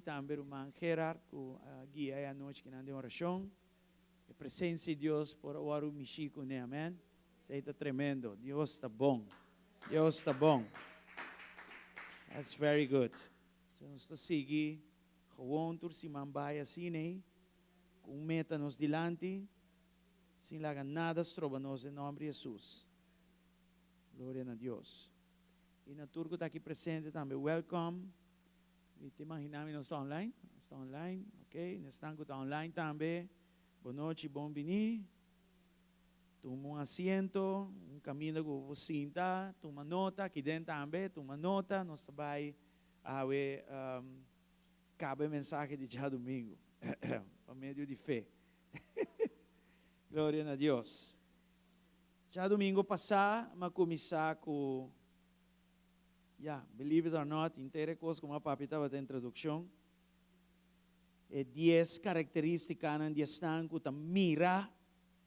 também o irmão Gerard, que guia a noite que de oração. A presença de Deus por o Aru Michico, né? Amém? Isso aí está tremendo. Deus está bom. Deus está bom. That's very good. So, nós estamos seguindo, gewoon tur si mambaya assim, com meta nos dilante, sem lagar nada, estroba-nos em nome de Jesus. Glória a Deus. E na turco está aqui presente também, welcome. E te imaginamos, nós estamos online? Está online, ok? Nós estamos online também. Boa noite, bom venir. Toma um assento, caminho com você sentar, toma nota, aqui dentro também, toma nota, nós também cabe a mensagem de dia domingo, por meio de fé. Glória a Deus. Já domingo passado, eu comecei com, believe it or not, inteira coisa como a papi estava na introdução. 10 características de estar que mira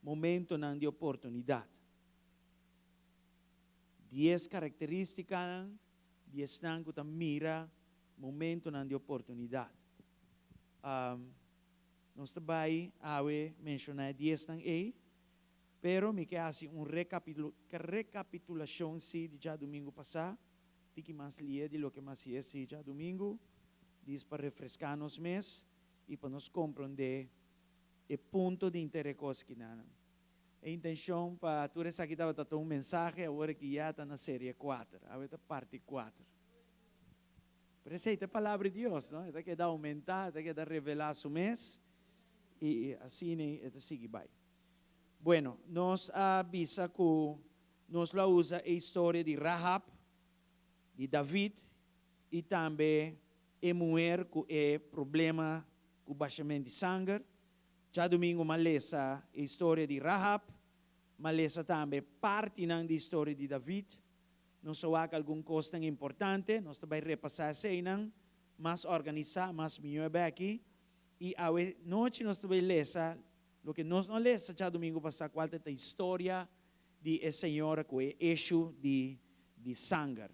momento de oportunidade. 10 características de estar que mira momento de oportunidade. Nós também mencionar 10 aí, pero me quer assim recapitulação de já domingo passado, de que mais lia de lo que mais é já domingo, diz para refrescar nos mês e para nos compreender o ponto de interesse que nós. A intenção para tu essa aqui estava dando mensagem agora que já está na série 4, agora está parte 4. Pero essa é a palavra de Deus, não? Está que dá aumentar, está que dá revelar su mês e assim está seguir vai. Bueno, nos avisa que nos la usa a história de Rahab, de David e também a mulher com o problema com o baixamento de sangue. Já domingo, malesa a história de Rahab, malesa também parte da história de David. Não só há alguma coisa importante, nós também repassar a cena, mais organizar, mais melhor aqui. E a noite nós também lesa, o que nós não lesa já domingo passado, qual é a história de Senhor com o eixo de sangue.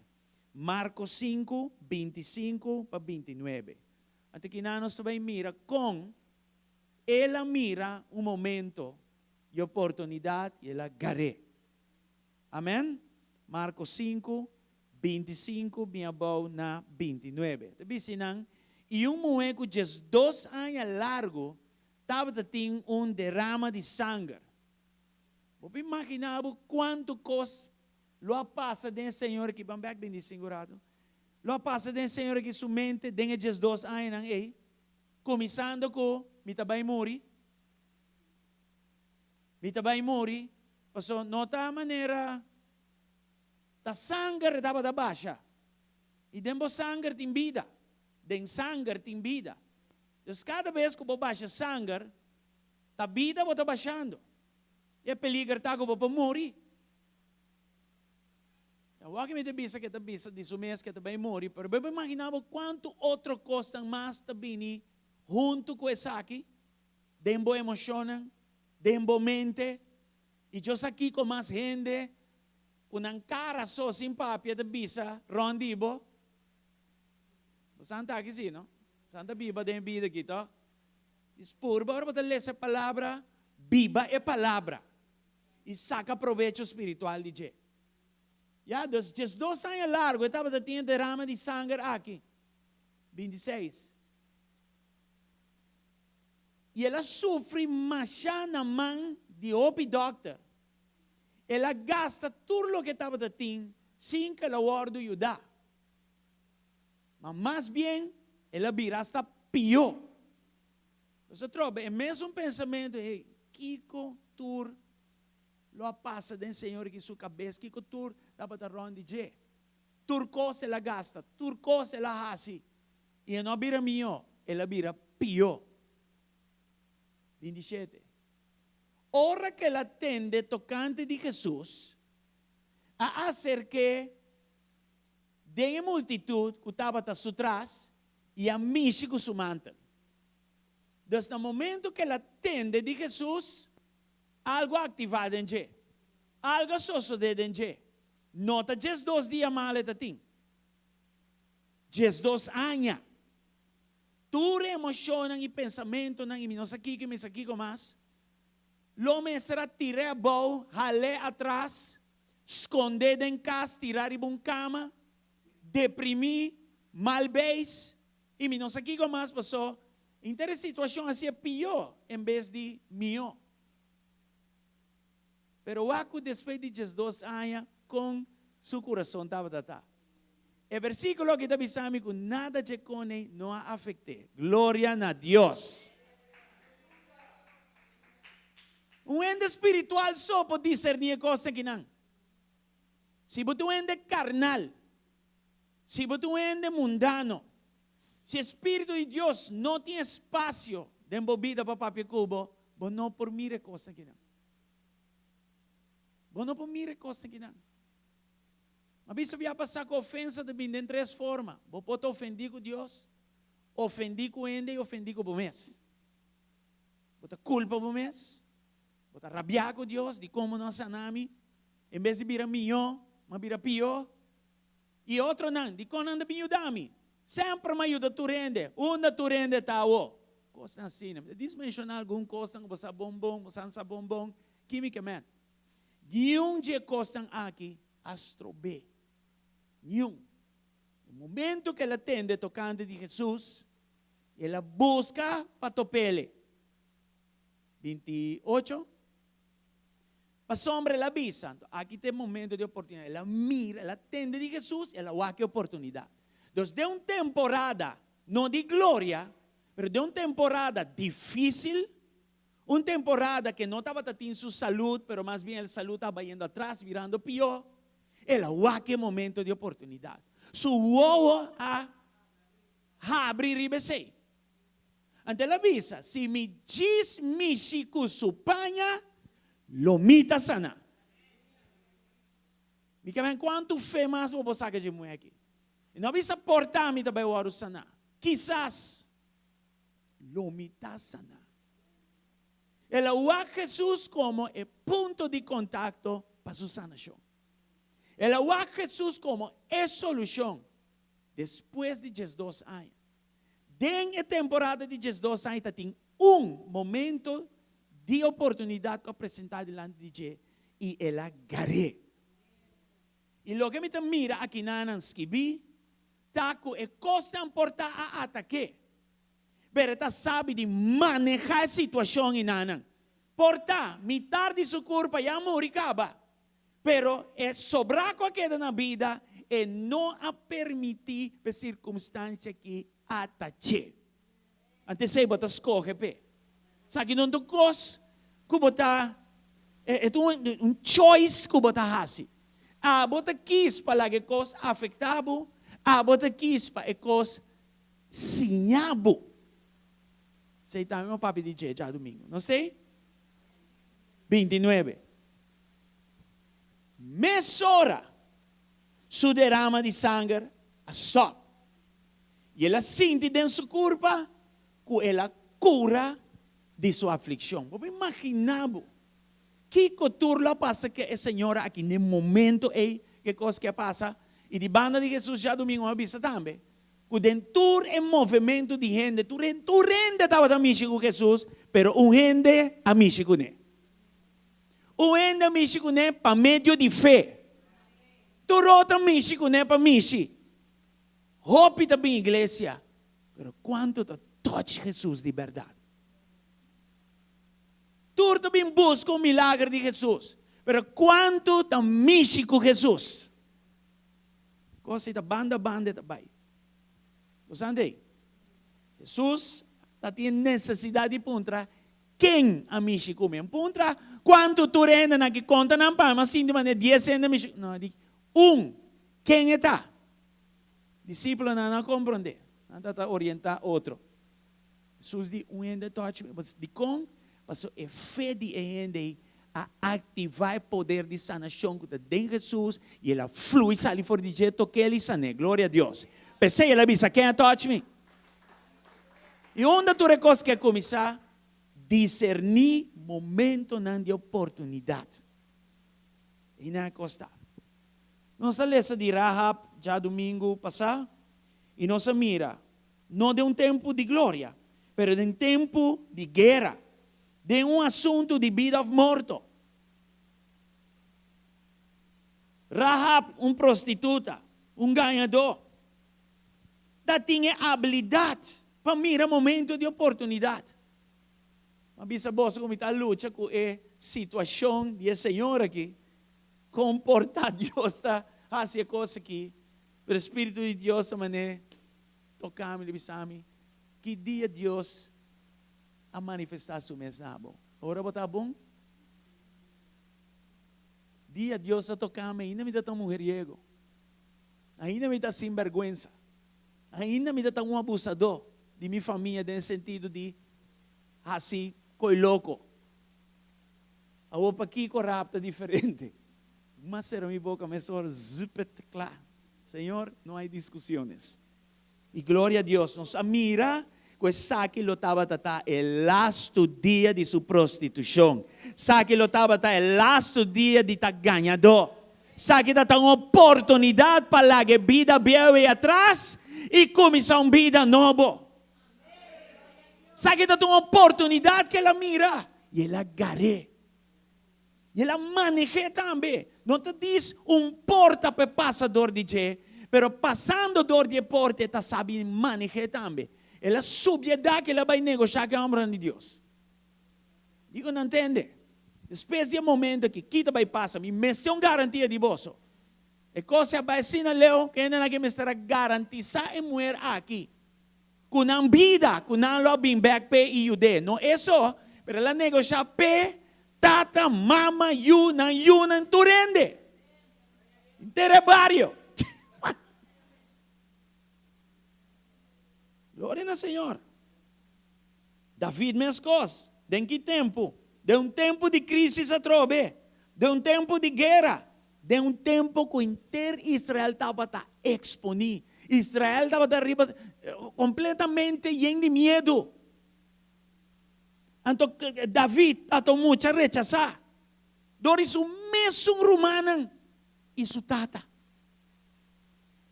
Marcos 5, 25 para 29. Até que nós também mira com ela mira momento de oportunidade e ela garé. Amém? Marcos 5, 25, minha boa na 29. Também sinang, e mulher com 2 anos largo, estava tendo derrama de sangue. Você imaginava quanto custa lo passa de Senhor que vamos bem desengurado. Lo passa de Senhor que sua mente tem 2 anos, começando com mi tabay muri, passou nota maneira, ta sangue estava da baixa, e dentro sangue tem vida, dentro sangue tem vida. Então, cada vez que você baixa sangue, a vida está baixando, e é peligro que você morrer. Eu acho que me debisa que debisa de seu mês que também morre, mas eu imaginava quanto outro costa mais também junto com essa aqui, dembo emocionam, dembo mente, e eu aqui com mais gente, com uma cara só sem papia de bisa, rondibo. Santa aqui sim, não? Santa Bíblia tem vida aqui, tá? Espurba, agora você lê essa palavra, Bíblia é palavra, e saca proveito espiritual de Deus. Já, dos 2 anos largo, eu estava tendo derrama de sangue aqui. 26. E ela sofre machá na mão de OP Doctor. Ela gasta tudo o que estava tendo, sem que ela guarde ajudar. Mas mais bem, ela vira hasta pior. Você troca, é mesmo pensamento, hey, Kiko Tur, lo passa do Senhor que sua cabeça, Kiko Tur, estava ronde de turco se la gasta, turco se la hasi. E não vira mio, ela vira pior. 27. Ora que ela atende tocante de Jesus, a hacer que de multitud que estava atrás e a mishi com su mantel. Desde o momento que ela atende de Jesus, algo ativado em G. Algo sucede em G. Nota 2 dias mal está tem. 2 anos. tua emoção e pensamento não e nós aqui mais, lo me será tirar a boa, ralé atrás, esconder em casa, tirar em uma cama, deprimir, malbez, e nós aqui mais passou, então a situação assim é pior, em vez de melhor. Pero aku después de 2 anos, com seu coração estava datado. O versículo que está dizendo que nada de cone não a afecte. Glória a Deus. Um ente espiritual só pode discernir coisas que não. Se você é um ente carnal, se você é um ente mundano, se o Espírito de Deus não tem espaço de embobida para papi cubo, você não por mire coisas que não. Você não por mire coisas que não. Mas você vai passar com ofensa de 3 formas. Você pode ofender com Deus, ofender com ele e ofender com o mês. Você culpa o mês, você rabiar com Deus de como nós sanamos, em vez de virar melhor, mas virar pior. E outro não, de como anda me ajudar-me. Sempre me ajuda tu rende, onde tu rende está o. Coisa assim, diz mencionar alguma coisa, você bombom, você não sabe bombom, quimicamente. Nenhum dia coisa aqui, astro B. Nenhum. No momento que ela atende tocante de Jesus, ela busca para topele. 28. Para sombra ela avisa. Aqui tem momento de oportunidade. Ela mira, ela atende de Jesus, ela busca oportunidade. Então, de uma temporada, não de glória, mas de uma temporada difícil, uma temporada que não estava tendo sua saúde, mas mais bem a saúde estava indo atrás, virando pior. Ela busca momento de oportunidade. Su uovo a abrir e besei. Ante ela avisa, se me diz mixico su panha, lo mita sana. Me quer quanto fé mais vou sacar de mulher aqui. E não avisa portar-me também o ouro sana. Quizás, lo mita sana. Ela usa Jesus como o ponto de contato para sua sanação. Ela usa Jesus como a solução depois de 2 anos. Dentro da temporada de 2 anos, tem momento de oportunidade que apresentar diante de Deus e ela garé. E o que me mira aqui na escrevi, taco é coisa importante a ataque. Pero ela sabe de manejar a situação em nanan. Porta, mitad de sua culpa já moricaba. Pero é sobrar qualquer na vida e não a permitir a circunstância que atache. Antes você bota escolhe pe. Sabe não do cos, que bota é choice que bota hasi. A bota quis para que cos afetado, a bota quis para cos sinhabo. Sei também o papi de já domingo, não sei? 29. Mesora su derrama de sangue a só. E ela sente dentro sua culpa que ela cura de sua aflição. Vamos imaginar que cultura passa que a senhora aqui no momento é que coisa que passa e de banda de Jesus já domingo avisa também. Que dentro é movimento de gente, tu rende estava da missa com Jesus, pero gente a missa com ele. Gente a missa com ele para meio de fé. Tu rota missa com ele para missa. Hope também igreja, pero quanto tu toca Jesus de verdade. Tu também busca o milagre de Jesus, pero quanto tu missa com Jesus. Coisa da banda também. Você entende? Jesus tem necessidade de encontrar quem a missa come. Encontra quanto tu rende na que conta não para, mas sim de maneira 10 rende missa. Não, digo, quem está? Discípulo não compreende, não está orientar outro. Jesus diz, rende toque, mas de com, passou a fé de rende a ativar o poder de sanação que tem Jesus e ela flui, sai fora de jeito que ele sane. Glória a Deus. Pensei, ela disse, quem toque me? E onde tu recosta que começar? Discernir momento de oportunidade. E não costar. Nossa lesa de Rahab, já domingo passado, e nossa mira, não de tempo de glória, mas de tempo de guerra, de assunto de vida ou morte. Rahab, prostituta, ganhador, da tinha habilidade para mirar momento de oportunidade. Mas bisa boss como está luta com a situação de Senhor aqui, comportar Deus está fazendo coisa aqui, o Espírito de Deus mané tocar-me, libisar-me, que dia Deus a manifestar sua mensagem. Ora botar bom? Dia Deus a tocar-me, ainda me dá um mujeriego, ainda me dá sem vergonha, ainda me dá um abusador de minha família, no sentido de assim, coi louco. A opa aqui corrupta diferente. Mas será minha boca, mas só zupet claro. Senhor, não há discussões. E glória a Deus, nos mira, que sabe lo estava tata el lasto dia de sua prostituição. Sabe que lo estava tata el lasto dia de ta ganhador. Sabe que está uma oportunidade para que a vida vier atrás e começar uma vida nova. Sabe que está uma oportunidade que ela mira e ela agarre. E ela maneja também. Não te diz porta para passador de Jé, pero passando dor de porta, ela sabe manejar também. Ela sobriedade que ela vai negociar com a obra de Deus. Digo, não entende? Depois de momento que kita vai passar, me tem uma garantia de bolso. E coisa vai ensinar Leo, que ainda não me estará garantizar e morrer aqui. Com a vida, com a lobbying back pe e jude. Não é só, pero ela negocia pe, tata, mama, yunan, turende. Interebario. Glória ao Senhor. David mesmas coisas. De que tempo? De tempo de crise a trove. De tempo de guerra. De tempo que o inteiro Israel estava exponível. Israel estava arriba completamente lleno de medo. Então, David ato mucha rechazar. Doris o mesmo romano e su tata.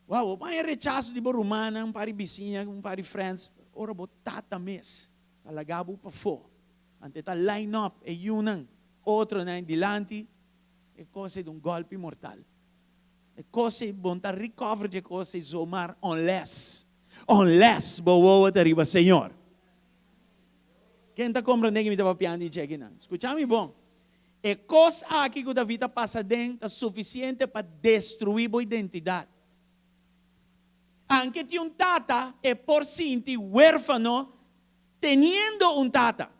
Wow, vai rechazo de romana, para vizinha, para friends, ora bo tata mes. Alagabo pa fo. Ante ta line up e yunan, outro na dilante, é coisa de golpe mortal. É coisa de bonta recover de coisa de zomar unless boa arriba Senhor. Quem está compreendendo que me estava piando de check não? Escutame bom. É coisa aqui que David passa dentro suficiente para destruir a identidade. Aunque tinha tata é por sinti huérfano, teniendo tata.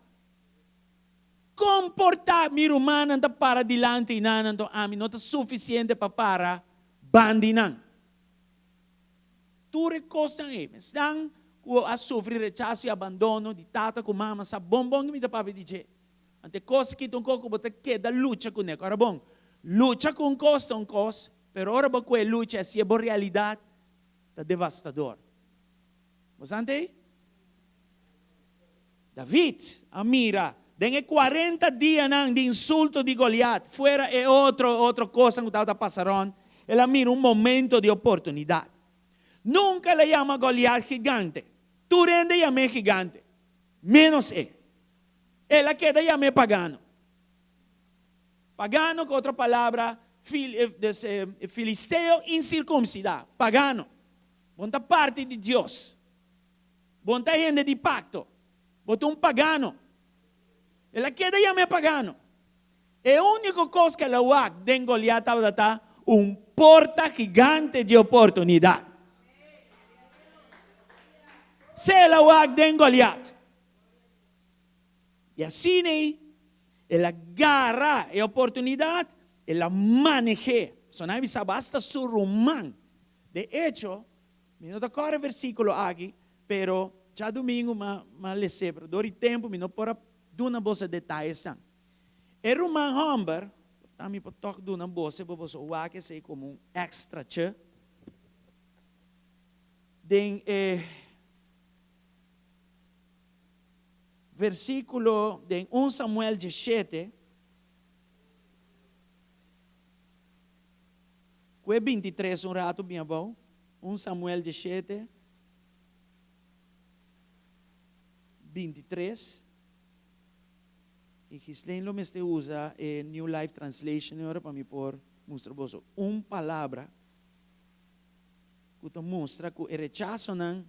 Comportar mi romana para dilante e nanando a mim não é suficiente para bandinan. Tu recostan estão a sofrer rechazo e abandono de tata com mama, sa bombom que me dá para dizer. Ante coisa que tu coco bota queda luta com ele. Ora bom, luta com costa um cos, pero ora ba que luta é se é boa realidade. Está devastador. Você entende? David, mira, dengue 40 dias de insulto de Goliat, fora é outra coisa que estava passando. Ela mira momento de oportunidade. Nunca le llama Goliat gigante. Tu rende llame gigante. Menos ela queda llame pagano. Pagano, com outra palavra, filisteo incircuncidado. Pagano. Bonta parte de Deus. Bonta gente de pacto. Bonta pagano. Ela queda llame pagano. É a única coisa que ela usa de Goliat estava porta gigante de oportunidade. Se ela usa de Goliat. E assim, ela agarra a oportunidade, ela maneja. Só não basta su román. De hecho, não está corre versículo aqui, pero já domingo mas lese, pero dori tempo, não pora duna bolsa detalhes. E román homber, também para tocar duna bolsa, para você o que sei como extra che. Den versículo de 1 Samuel 17, que é 23, rato bem bom. 1 Samuel 17, 23. E Gislain lo meste usa New Life Translation agora para me pôr mostrar você palavra que te mostra que o rechazo não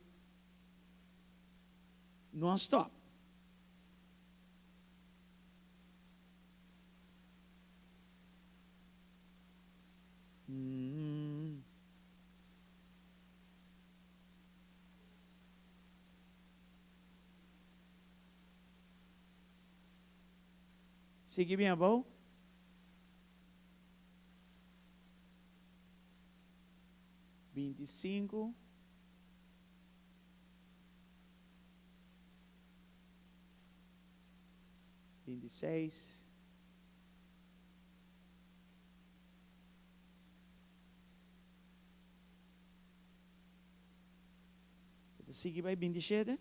stop. Sigue bem, bom? (25) (26) Sigue vai 27?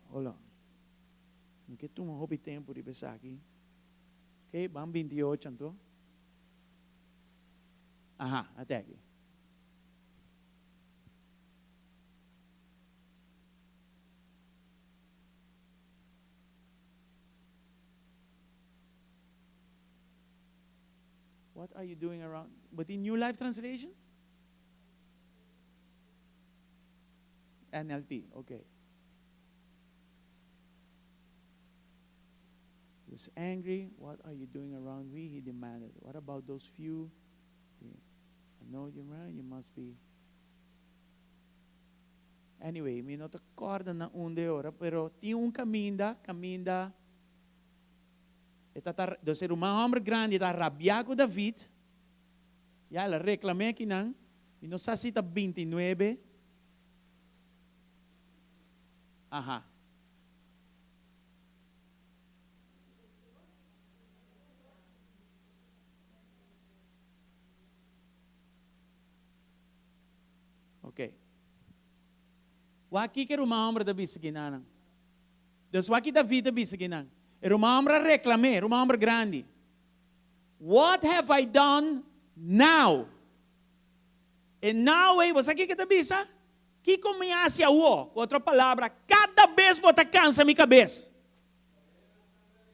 Hold on. Não que tu não tempo de pensar aqui. Ok, vamos 28 então. Aha, até aqui. What are you doing around? But in New Life Translation? NLT, okay. He was angry. What are you doing around me? He demanded. What about those few? I know you're right. You must be. Anyway, mi não te acorda na hora, pero tinha caminda. Do ser homem grande, está rabiado com David. E ela reclamou que não. E não sei se está 29. Aha. Ok. Waki que era uma homem da bisaginan. Dus waki David da bisaginan. Era uma homem reclamar, era uma homem grande. What have I done now? And now, você aqui que está bisa? Que começa a outra palavra, cada vez você cansa minha cabeça.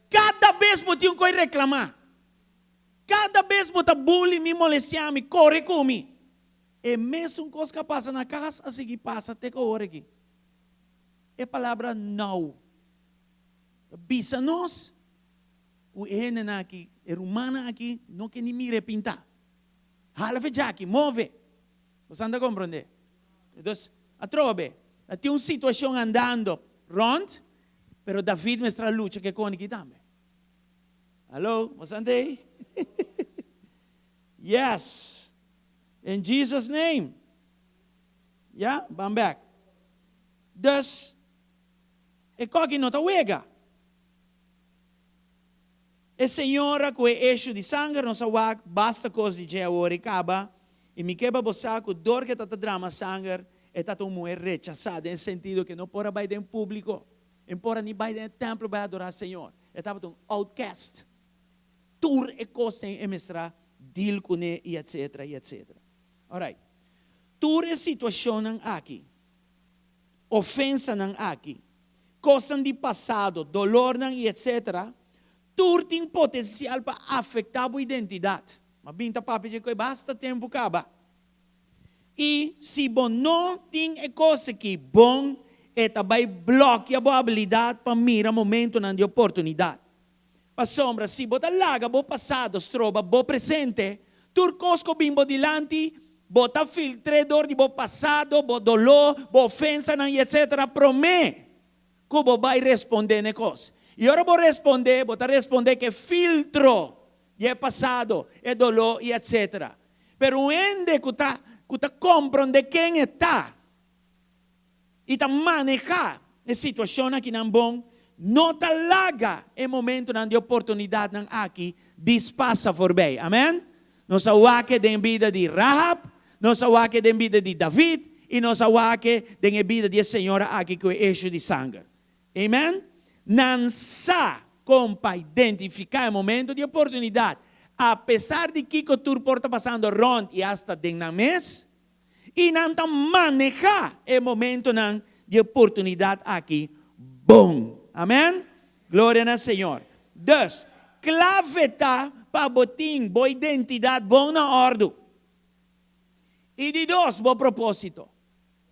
Cada vez você tem que reclamar. Cada vez você bullying, me molestar, me corre comigo. E mesmo coisa que passa na casa, assim que passa até que hora aqui. É a palavra não. Bisa nós, o ene aqui, o humano aqui, não quer nem me repintar. Hala fe aqui, move. Você anda a compreender? Então, a trove, tem uma situação andando rond, pero David mostra a luta que com aqui também. Alô, você anda aí? Yes. In Jesus' name. Yeah, I'm back. Dus, ik kan geen nota wega. E senhora com eixo de sangue, não sabe, basta coisa de dia ora e acaba. E me quebra bosaco, dor que está drama sangue, e está uma mulher rechazada, em sentido que não pode ir em público, não pode nem ir em templo para adorar o Senhor. E estava um outcast. Tur e coisa em mostrar, deal com ele, e etc, e etc. Alright. Tur e situação não aqui. Ofensa não aqui. Coisa de passado, dolor não, e etc. Tur tem potencial para afetar a identidade. Mas binta papi que basta tempo acaba. E se você não tem coisa que bom, vai bloquear a habilidade para mirar momento de oportunidade. Para sombra, se você larga o passado, trova o presente, tur cosco bimbo dilante, bota filtrador de bo passado, bo dolor, bo ofensa, etc. Promete que você vai responder na coisa. E agora vou responder que filtro é passado, é dolor e etc. Pero ende que está compreende quem está e está manejar a situação aqui não bom, não está larga em momento de oportunidade não aqui, dispassa por bem. Amém? Nós sabemos da vida de Rahab, nós sabemos da vida de David e nós sabemos da vida de Senhora aqui com o eixo de sangue. Amém? Não sabe como identificar o momento de oportunidade. Apesar de que tu está passando rond e hasta dentro do mês, E não manejar o momento de oportunidade aqui. Bom. Amém? Glória ao Senhor. 2. Clave está para botar boa identidade, bom na ordem. E de 2, bom propósito.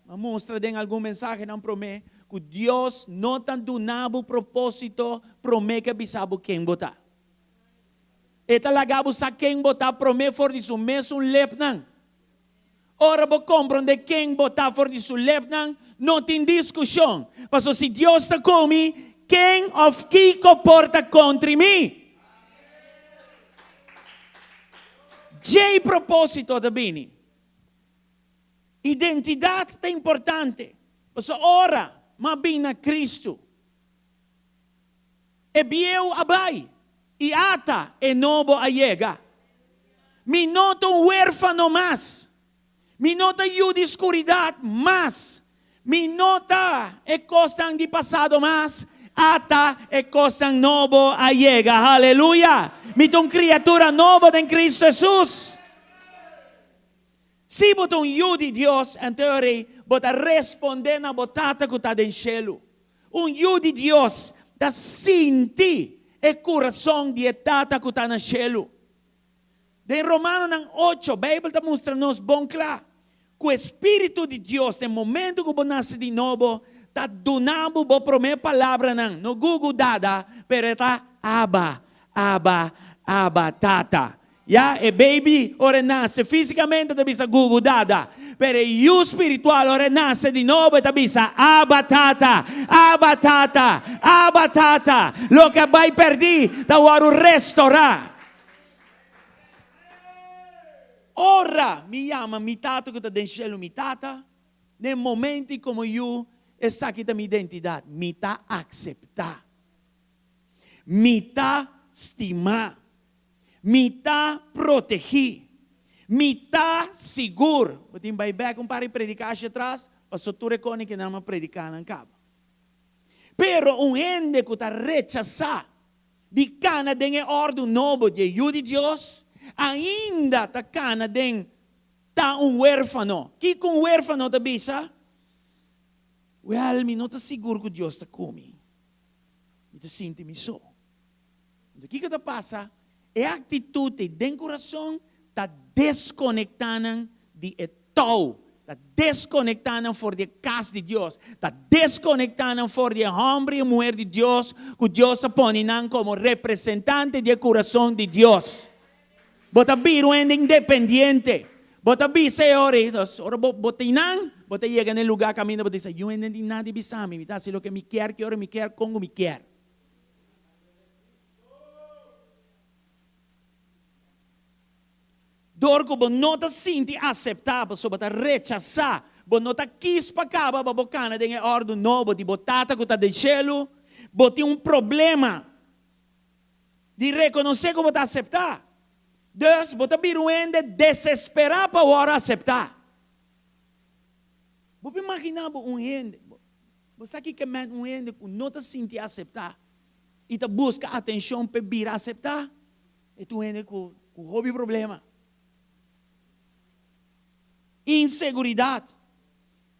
Mostra em algum mensagem não promete que Deus não está dando propósito, promete que sabe quem botar. E talagabo sa quem botar promete for de su mesmo lepnan. Ora vou compreender quem botar for de su lepnan, não tem discussão. Mas se Deus está comigo, quem of que comporta contra mim? Que propósito da bini? Identidade é importante. Mas ora, mas bina Cristo. E bieu abai. E ata e novo a llega. Mi nota huérfano más. Mi nota yu de escuridad más. Mi nota e costan de pasado más. Ata e costan novo a llega. Aleluya. Mi ton criatura nova en Cristo Jesús. Si boton yu de Dios, en teoria, bota responder na botata que está en cielo. Un yu de Dios da sinti e coração de etata que está no cielo. De Romano 8, a Bíblia está mostrando-nos bom claro. Que o Espírito de Deus, no momento que você nasce de novo, está dando a primeira palavra, não Google dada, pero está Abba, Abba, Abba, Tata. Yeah? E baby, ora nasce fisicamente, está bisa Google dada. Pero o espiritual, ora nasce de novo, está bisa Abba, Tata, Abba, Tata, Abba, Tata. Lo que vai perder, está o restaurar. Ora, mi ama, mi tata que está dentro do cielo, mi tata, nel momento como eu, essa aqui é minha identidade, me está aceitar, me está estimar, me está proteger, me está seguro. Eu tenho que ir um para predicar atrás, para só tu reconhecer que não me predicar não acaba. Pero gente que está rechazado, de cana de ordem novo de Deus, ainda está cana de tá huérfano. Que com huérfano da bisa? Well, me não está seguro que Deus está comigo. Me está sentindo só. O que está passa? É a atitude de coração está desconectando de etau. Está desconectando for de casa de Deus. Está desconectando for de homem e mulher de Deus. Que Deus se põe como representante do coração de Deus. Bota biro ainda independente. Bota bi senhores. Ora bota inang. Bota chega no lugar caminho. Bota dizer, eu ainda não nada bisami. Me dá se lo que me quer, que ora me quer, como me quer. Dorco bo nota sinti aceitável, só bota rechazar. Bo nota quis para cá, ba bocana de ordem novo de botata que está de cielo. Bota problema de reconhecer que bota aceitar. Dus, bota biruende desesperar para agora aceitar. Você imagina gente, você aqui que gente que não está sentindo aceitar e está busca atenção para vir aceitar, é tu gente com houve problema. Inseguridade.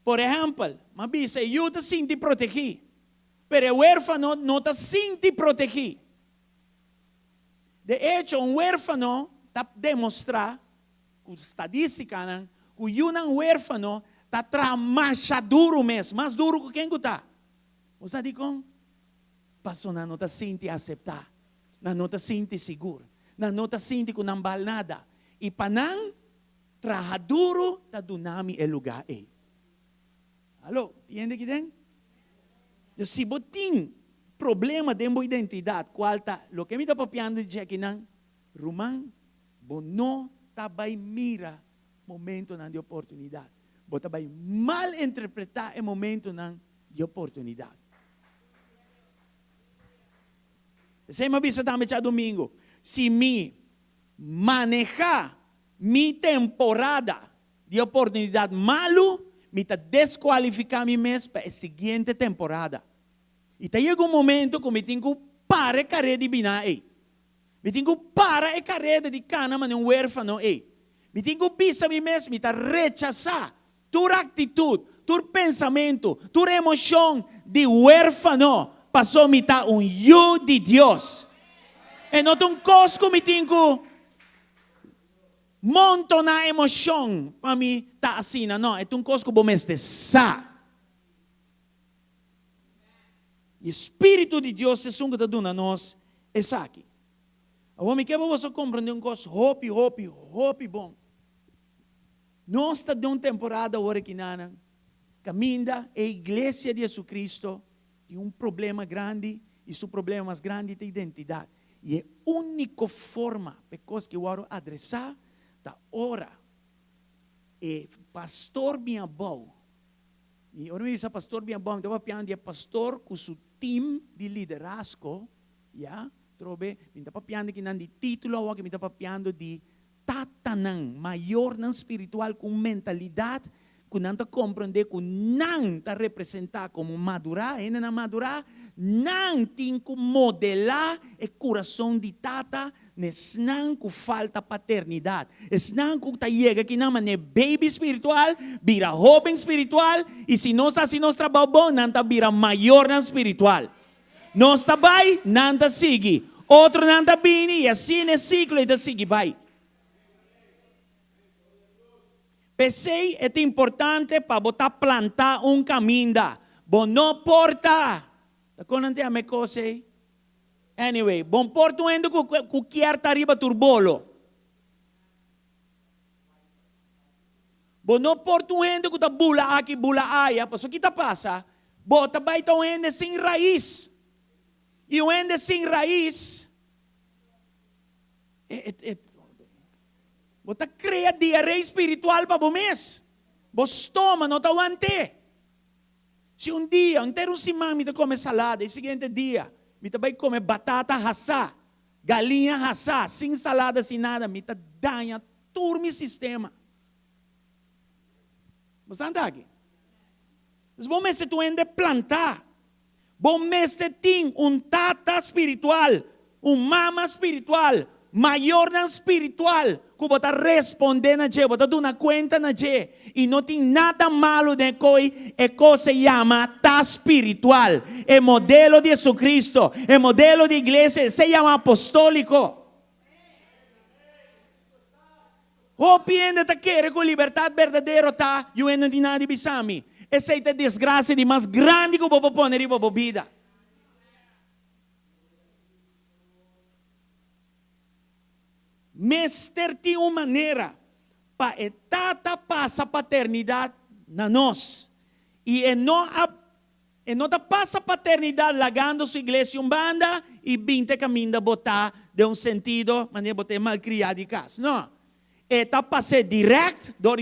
Por exemplo, mas dice, eu te sinto protegido, pero o huérfano não te sente protegido. De hecho, um huérfano está demonstrar, com estadística, que um huérfano está mais duro mesmo, mais duro que quem está. Você diz como? Pastor, não te sente aceitar, não te sente seguro, não te sente que não vale nada. E para não trabalhar duro, está dunami o lugar aí. Alô, entende que tem? Se você tem problema de uma identidade, qual está? O que me está papiando de aqui não? Romão, você não está vai mira momento de oportunidade. Você vai mal interpretar o momento de oportunidade. Você me avisa também já domingo. Se me manejar minha temporada de oportunidade malo, me está desqualificando mim mesmo para a seguinte temporada. E está chegando um momento que me tenho que parar a carreira de binar aí. Me tenho que parar a carreira de cana, mas não huérfano aí. Me tenho que pensar mim mesmo, me está rechazar tua atitude, teu pensamento, tua emoção de huérfano passou a mitar filho de Deus. E não tem coisa me tenho monto na emoção para mim tá assim, não. É um coisa que vou sa. O Espírito de Deus se sunga da duna nós é aqui. A homem que você compreender um coisa hope bom. Nós está de uma temporada agora que nana caminha a igreja de Jesus Cristo tem um problema grande e seu problema mais grande é a identidade. E a única forma porque que eu quero adressar da hora é pastor bem bom. E eu não disse pastor bem bom, eu estava pensando pastor com seu time de liderazgo, já, trobe, eu estava pensando que não de título, eu estava pensando de tatanang, maior não espiritual com mentalidade, que não compreender que não está representar como madurar, e não madurar, não tem que modelar o coração de tata, não que falta paternidade, não que chega que não é baby espiritual, vira jovem espiritual, e se nós assim nós trabalhamos bom, não está vira maior não espiritual. Nós está vai, não está sigue, outro não está bem, e assim é ciclo, e sigue vai. Pensei é importante para botar plantar caminho. Bom não porta. Tá conante a me coisa? Anyway, bom porta ainda que quer arriba turbolo. Bom não porta ainda que tá bula aqui bula aí, mas o que tá passa? Bota vai tão ainda sem raiz. E o ainda sem raiz Você cria diarreia espiritual para você. Você toma, não te aguante. Se um dia, inteiro semana, me come salada, e seguinte dia, me vai comer batata assá, galinha assá, sem salada, sem nada, me danha todo o meu sistema. Você anda aqui? Bom mês tu ende plantar. Bom mês tem tata espiritual, mama espiritual, maior não espiritual, que você responde na je, você dá conta na je, e não tem nada malo de coi, é coisa se chama tá espiritual, é modelo de Jesus Cristo, é modelo de igreja, se chama apostólico. O piende ta querer com liberdade verdadeira tá, e não tem nada de bisami. Essa é a desgraça de mais grande que você pode pôr na vida. Mestre tem uma maneira para tata passa paternidade na nós. E não passa paternidade lagando sua igreja banda e 20 caminhos botar de sentido, mas botar mal criado em casa. Não. Está passa direto do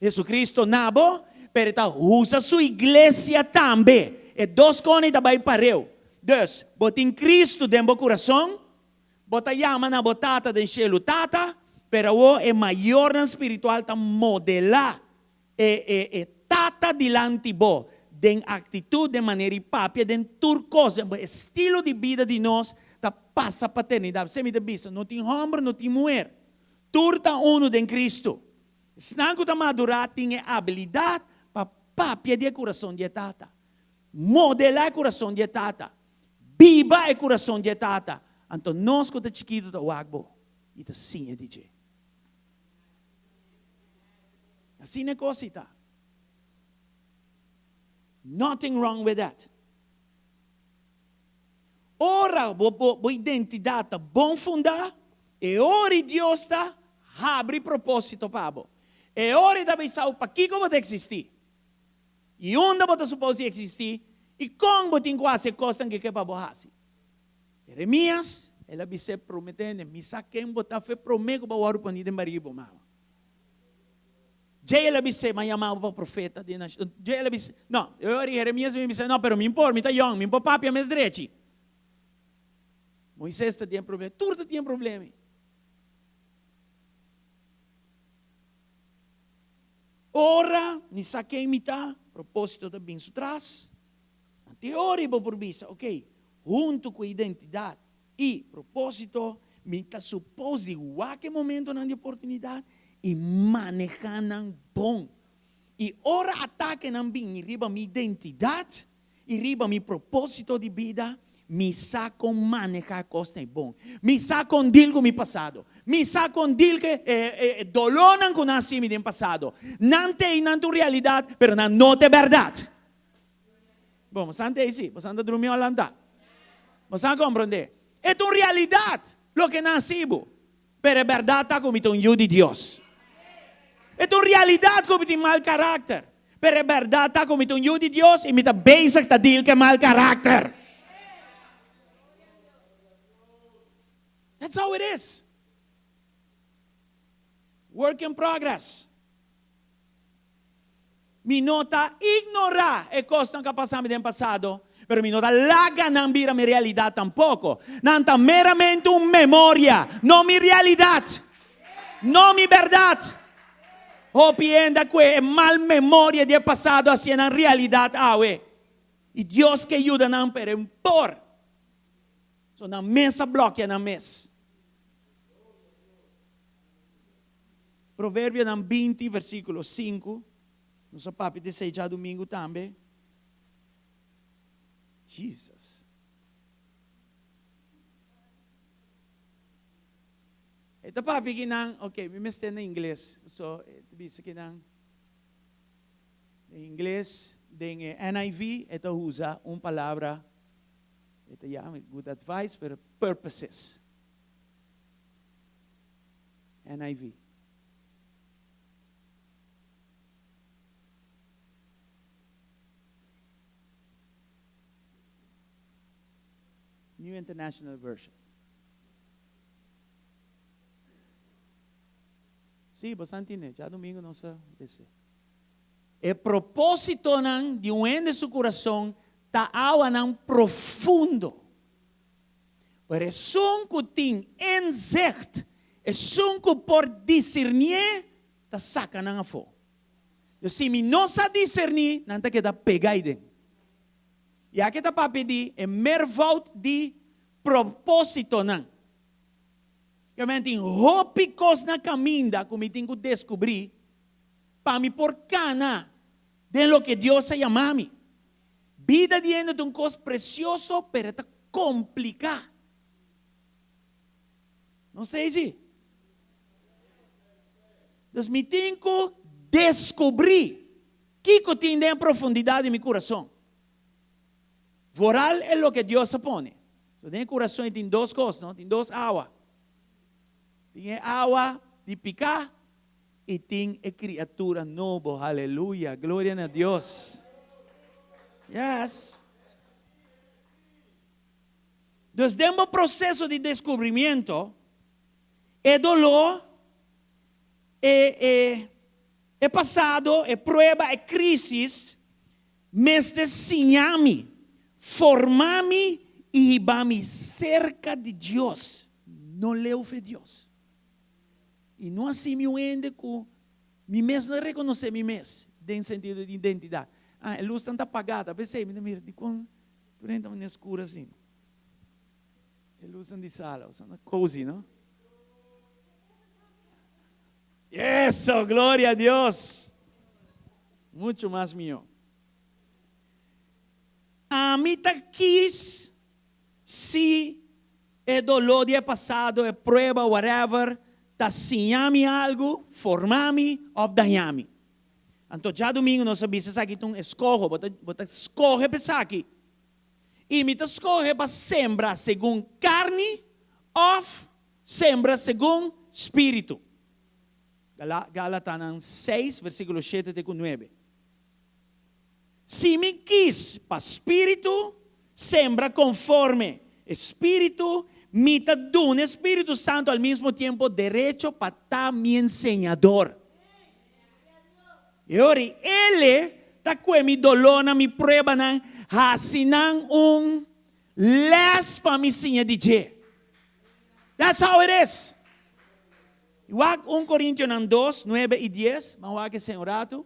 Jesus Cristo nabo, pero está usa sua igreja também. E dois cones da vai pareu. Dus, bota em Cristo dentro do coração. Bota llama na botata de enchelo tata, pero o é maior na espiritual ta modelar tata dilante bo, den atitude de maneira papia, den turcosa, estilo de vida de nós, ta passa paternidade. Você me diz, não tem homem, não tem mulher. Turta uno de Cristo. Snanco ta madurar tem habilidade para papia de coração de tata. Modelar o coração de tata. Biba o coração de tata. Então, nós que estamos chiquitos da Wagbo, e está assim, é DJ. Assim é coisa, tá? Nothing wrong with that. Ora, a identidade está bom fundar, e ora Deus está abre propósito para você. E ora da pensar para que você existir. E onde você supõe existir, e como você tem quase coisa que é para você. Jeremias, ela disse prometendo, me saquei botar fé promego para o ouro para ninguém marido, mama. Ela disse, mas chamava para o profeta de nação. Ela disse, não, eu Jeremias me disse, não, pero me importa, me está young, me importa papi, me direito. Moisés tinha problema, tudo tinha problema. Ora, me saquei mitad, propósito de bem atrás. Teoria por vista, ok. Junto com a identidade e propósito, me está suposto de qualquer momento na oportunidade e manejando bom. E ora ataque não vem, riba minha identidade, e riba meu propósito de vida, me saco manejar costa bom. Me saco deal com meu passado. Me saco deal que dolonan com nasci no passado. Não tem na tua realidade, pero não é verdade. Bom, você não tem isso, você não dormiu a lantar. Você não compreende? É tua realidade, lo que nascibo. Pero é verdade, está como um hijo de Deus. É tua realidade como tem mau caráter. Pero é verdade, está como um hijo de Deus e me está bezig dat deal que mau caráter. That's how it is. Work in progress. Mi nota ignorar e costa que passamos no passado, pero mi nota laga não vira minha realidade tampoco. Não está meramente uma memória, não minha realidade, não minha verdade. O pienda que é mal memória do passado assim na realidade, e Deus que ajuda não para impor. So na mesa bloqueia na mesa. Provérbio 20, versículo 5. Nosso papi disse já domingo também. Jesus. Ito papi kinang, okay, me meste na inglês. So, bisa kinang, em inglês, em NIV, ito usa palavra, ito good advice, pero purposes. NIV. New International Version. Sim, você entende? Já domingo não sei dizer. O propósito de um ende seu coração está algo profundo. Por isso que tem inzicht, é que por discernir, está sacando a fogo. Se me não sabe discernir, não está que está pegado. E aqui está para pedir é mervout de propósito não. Que eu tenho hópicos na caminha, como eu tenho que descobrir, para me por cana de lo que Deus se chama a mim. Vida diante de coisa precioso, pero está complicado. Não sei se. Então, eu tenho que descobrir o que tem em profundidade em meu coração. Voral é o que Deus se põe. So, tem coração e tem duas coisas, não? Tem duas águas. Tem água de picar e tem a criatura nova. Aleluia, glória a Deus. Yes. Então, dentro do processo de descobrimento, é dolor, é passado, é prova, é crise, mas de sinhame. Formar-me e ir-me cerca de Deus. Não leu de Deus. E não assim me ende com me mesmo não reconhecer me mesmo, em sentido de identidade. A luz está apagada. Pensei, mira, de quando tu entra na escura assim. A luz de sala, está cozy, não? Isso, glória a Deus. Muito mais meu. A mim quis, se é dolor dia passado, é prova, whatever, tá ensinando-me algo, formar-me ou danhar-me. Então, já domingo nós sabemos aqui um escorro, bota escorre para aqui. E me escorre para sembrar segundo carne ou sembra segundo espírito. Gálatas 6, versículo 7 e 9. Se me quis para espírito, sembra conforme espírito, me está dando Espírito Santo ao mesmo tempo direito para estar meu ensinador. E ora, ele está com me dolona, me prova, assinando les para me ensinar de Deus. That's how it is. Igual 1 Coríntios 2, 9 e 10, vamos ver que sem orato.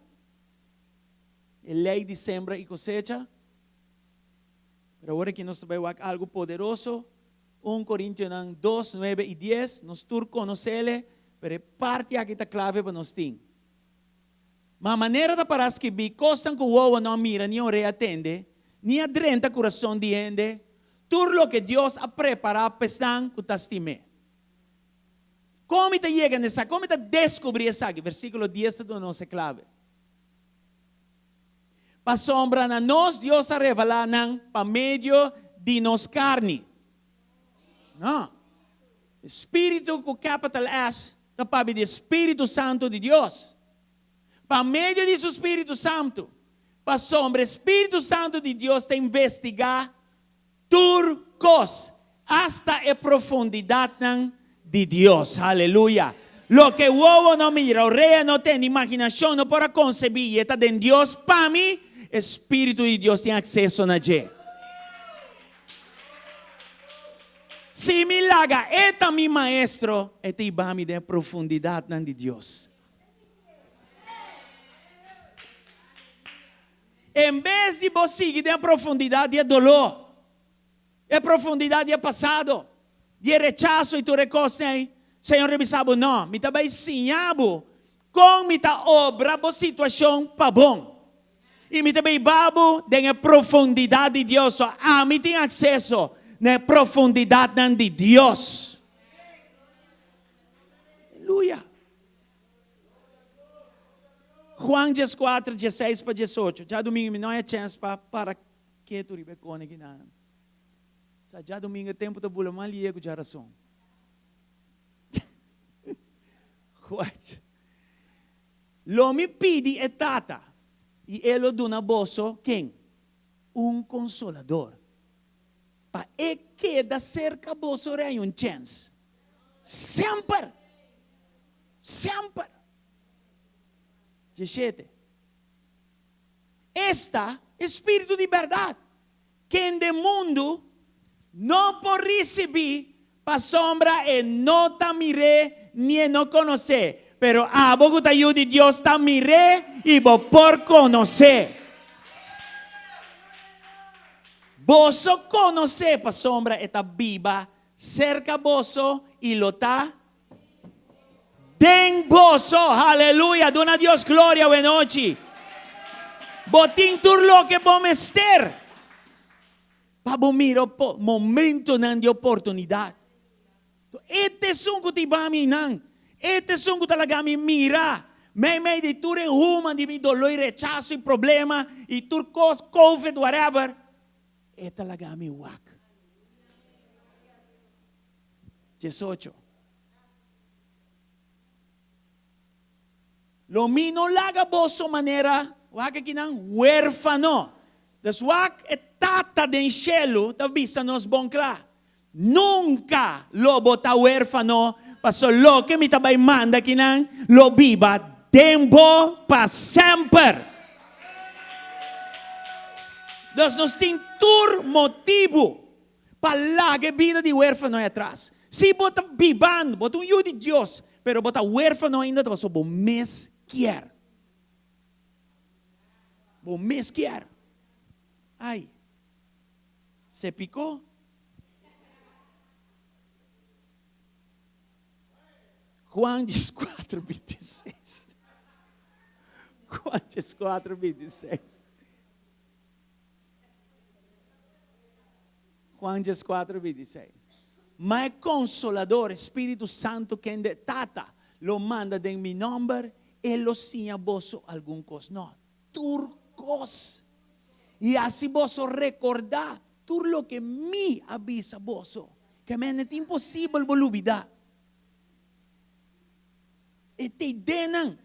Lei de sembra e cosecha. Pero agora que nós vamos ver algo poderoso, 1 Coríntios 2, 9 e 10, nós tur conhecê-lo, pero parte aqui está clave para nós ter. Ma maneira da parar escrever, costam que o ovo não mira, nem ore atende, nem adrenta coração de ende, tudo lo que Deus ha preparado para estar com testime. Como te chega nessa, como te descobrir essa aqui? Versículo 10 do nosso clave. Para sombra na nós, Deus a revelar para meio de nos carne. Não. Espírito com capital S, capaz de Espírito Santo de Deus. Para meio de seu Espírito Santo, para sombra, Espírito Santo de Deus te investigar turcos hasta a profundidade de Deus. Aleluia. Lo que o ovo não mira, o rei não tem imaginação, não pode conceber, está de Deus para mim, Espírito de Deus tem acesso na gente. Se me laga, eta mi maestro, eta ibami de profundidade de Deus. Em vez de você seguir de profundidade, é dolor, é profundidade, é passado, é rechaço e tu reconhece, Senhor revisado, não, me também ensinado com minha obra, boa situação para bom. E me também babo de profundidade de Deus, me tem acesso na profundidade de Deus. Aleluia. Juan 4, 16 para 18. Já domingo não é chance para que tu ribe com aqui nada. Já domingo é tempo de bula mal e já razão. Lo me pedi é tata e ele dona bosso quem? Consolador. Para que da cerca bosso é chance. Sempre. Sempre. 17. Esta espírito de verdade que de mundo não pode receber para sombra e não te mire nem não conhecer, pero a vos te ajude Deus te mire e vos por conhecer. Vos conhecer para sombra eta viva cerca vosso e lo ta den vosso, aleluia, dona a Deus glória buena noite. Botin turlo que vos mester. Para miro momento de oportunidade. Este sungo ti bami nan. Este sungo talaga mi mira. Me de tur en human de mi dolor e rechazo e problema e tur cos COVID whatever. E talaga mi wak. 18. Lo mino laga boso manera wak kinang huérfano. Das wak etata den cielo ta visa nos bon clar. Nunca lo bota huérfano, paso lo que mi tabay manda kinang lo viva tempo pa sempre. Das nos tem tur motivo para laga vida de huérfano atrás. Si bota vivan, bota un de Dios, pero bota huérfano ainda te paso bom mes quer. Bom mes quer. Ai. Se picou? Juan 4, 26. Juan 4, 26. Juan 4, 26. Mas Consolador, Espírito Santo, que de tata, lo manda de mi nombre, e lo sinha vosso algum cos. Não, turcos. E assim vosso recordar tudo lo que me avisa vosso, que me é impossível olvidar. E te denan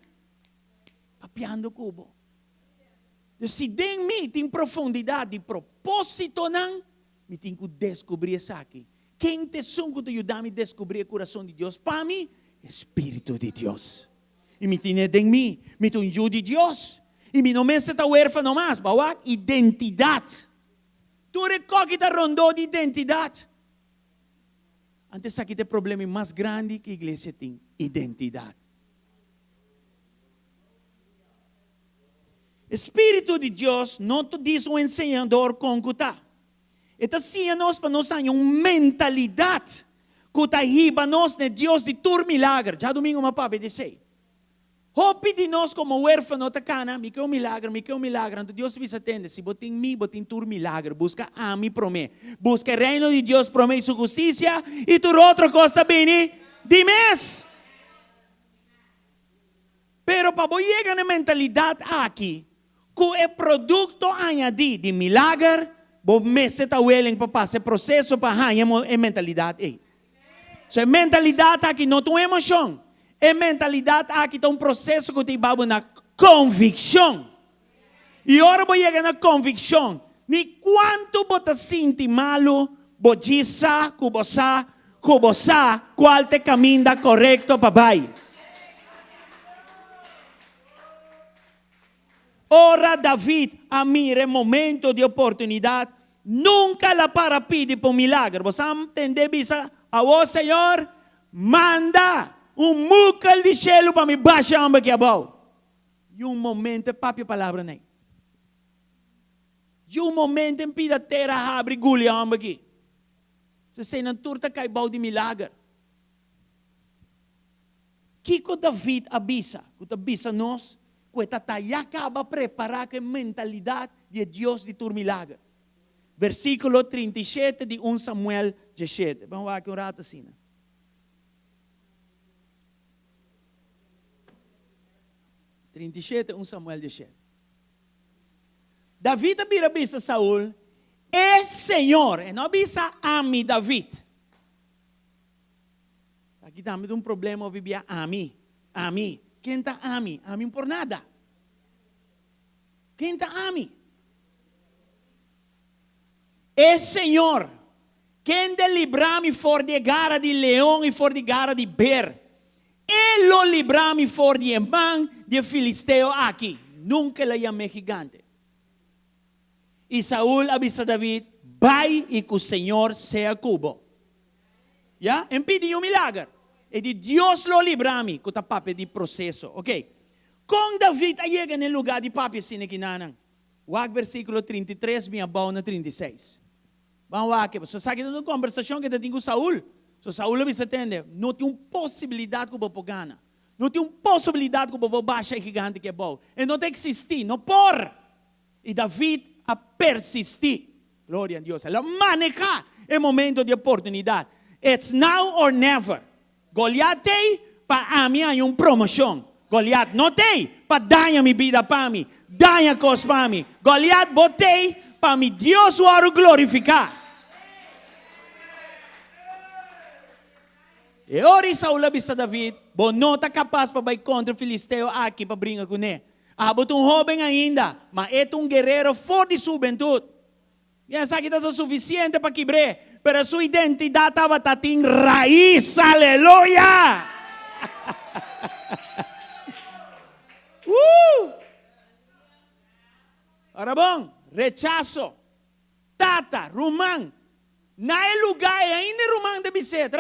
papiando cubo. Se den me tem profundidade, propósito não, me tem que descobrir isso aqui. Quem te sungo te ajudar a descobrir o coração de Deus? Para mim, Espírito de Deus. E me tem de mim, me tem ajuda de Deus. E me não me está huérfano mais, bawak identidade. Tu recorre da rondou de identidade. Antes aqui tem problema mais grande que a igreja tem, identidade. Espírito de Deus não te diz um ensinador concuta. Eta sim nós para nós ter uma mentalidade que está riba nós de Deus de tur milagre. Já domingo uma papai disse. Hopi de nós como huérfano tacana, me que um milagre, então Deus me atende. Se botem mim, botem tur milagre, busca a mim promê. Busca o reino de Deus, promê sua justiça, e tu outra costa bem de mês. Pero para chegar na mentalidade aqui, que é produto añadido de milagre, vos meses está willing para passar processo para ganhar a mentalidade. So, a mentalidade aqui não tem emoção. A mentalidade aqui tem processo que te baba na convicção. E agora vou chegar na convicção. Ni quanto você sente malo, você sabe qual te caminho correto para vai. Ora David, a mire momento de oportunidade, nunca la para pedir por milagre. Você entende isso? A vos, Senhor, manda mucal de cielo para me baixar aqui abaixo. E momento, papi, palavra nem. E momento, em pida terra, abre gulha aqui. Você sei, na turta cai bau de milagre. Que David avisa? Que avisa nós? Que já acaba preparar a mentalidade de Deus de tur milagre. Versículo 37 de 1 Samuel 17. Vamos lá que um rato assim. 37, 1 Samuel 17. David avisa a Saul, é Senhor, e não avisa a mim, David. Aqui também um problema, eu vivia a mim. Quem está a mim? A mim por nada. Quem está a mim? É Senhor. Quem de livrar-me for de garra de leão e for de garra de ber. Ele o livrar-me for de mão de filisteu aqui. Nunca le chamei gigante. E Saul avisa a David, vai e que o Senhor seja cubo. Já? Impediu um milagre. E de Deus lo livrar-me, que está papo de processo. Ok? Com David chega no lugar de papo assim aqui nanan. O versículo 33, minha boa na 36. Vamos lá, que você sabe que é uma conversação que eu tenho com Saul. So Saul me entende, não tem uma possibilidade que eu vou ganhar. Não tem uma possibilidade que eu vou baixar gigante que é bom. E não tem que existir, não por. E David a persistir. Glória a Deus. Ela maneja o momento de oportunidade. It's now or never. Goliat tem para a minha uma promoção. Goliat não tem para dar a minha vida para mim. Dar a coisa para mim. Goliat botei para mim Deus o glorificar. E ora Saul avisa David, bom não está capaz para ir contra o filisteu aqui para brincar com ele. Boto um jovem ainda, mas é um guerreiro forte de juventude. E sabe que está suficiente para quebrar, mas sua identidade estava em raiz, aleluia! Ora bom, rechazo, tata, rumang. Na lugar ainda rumang de bisete.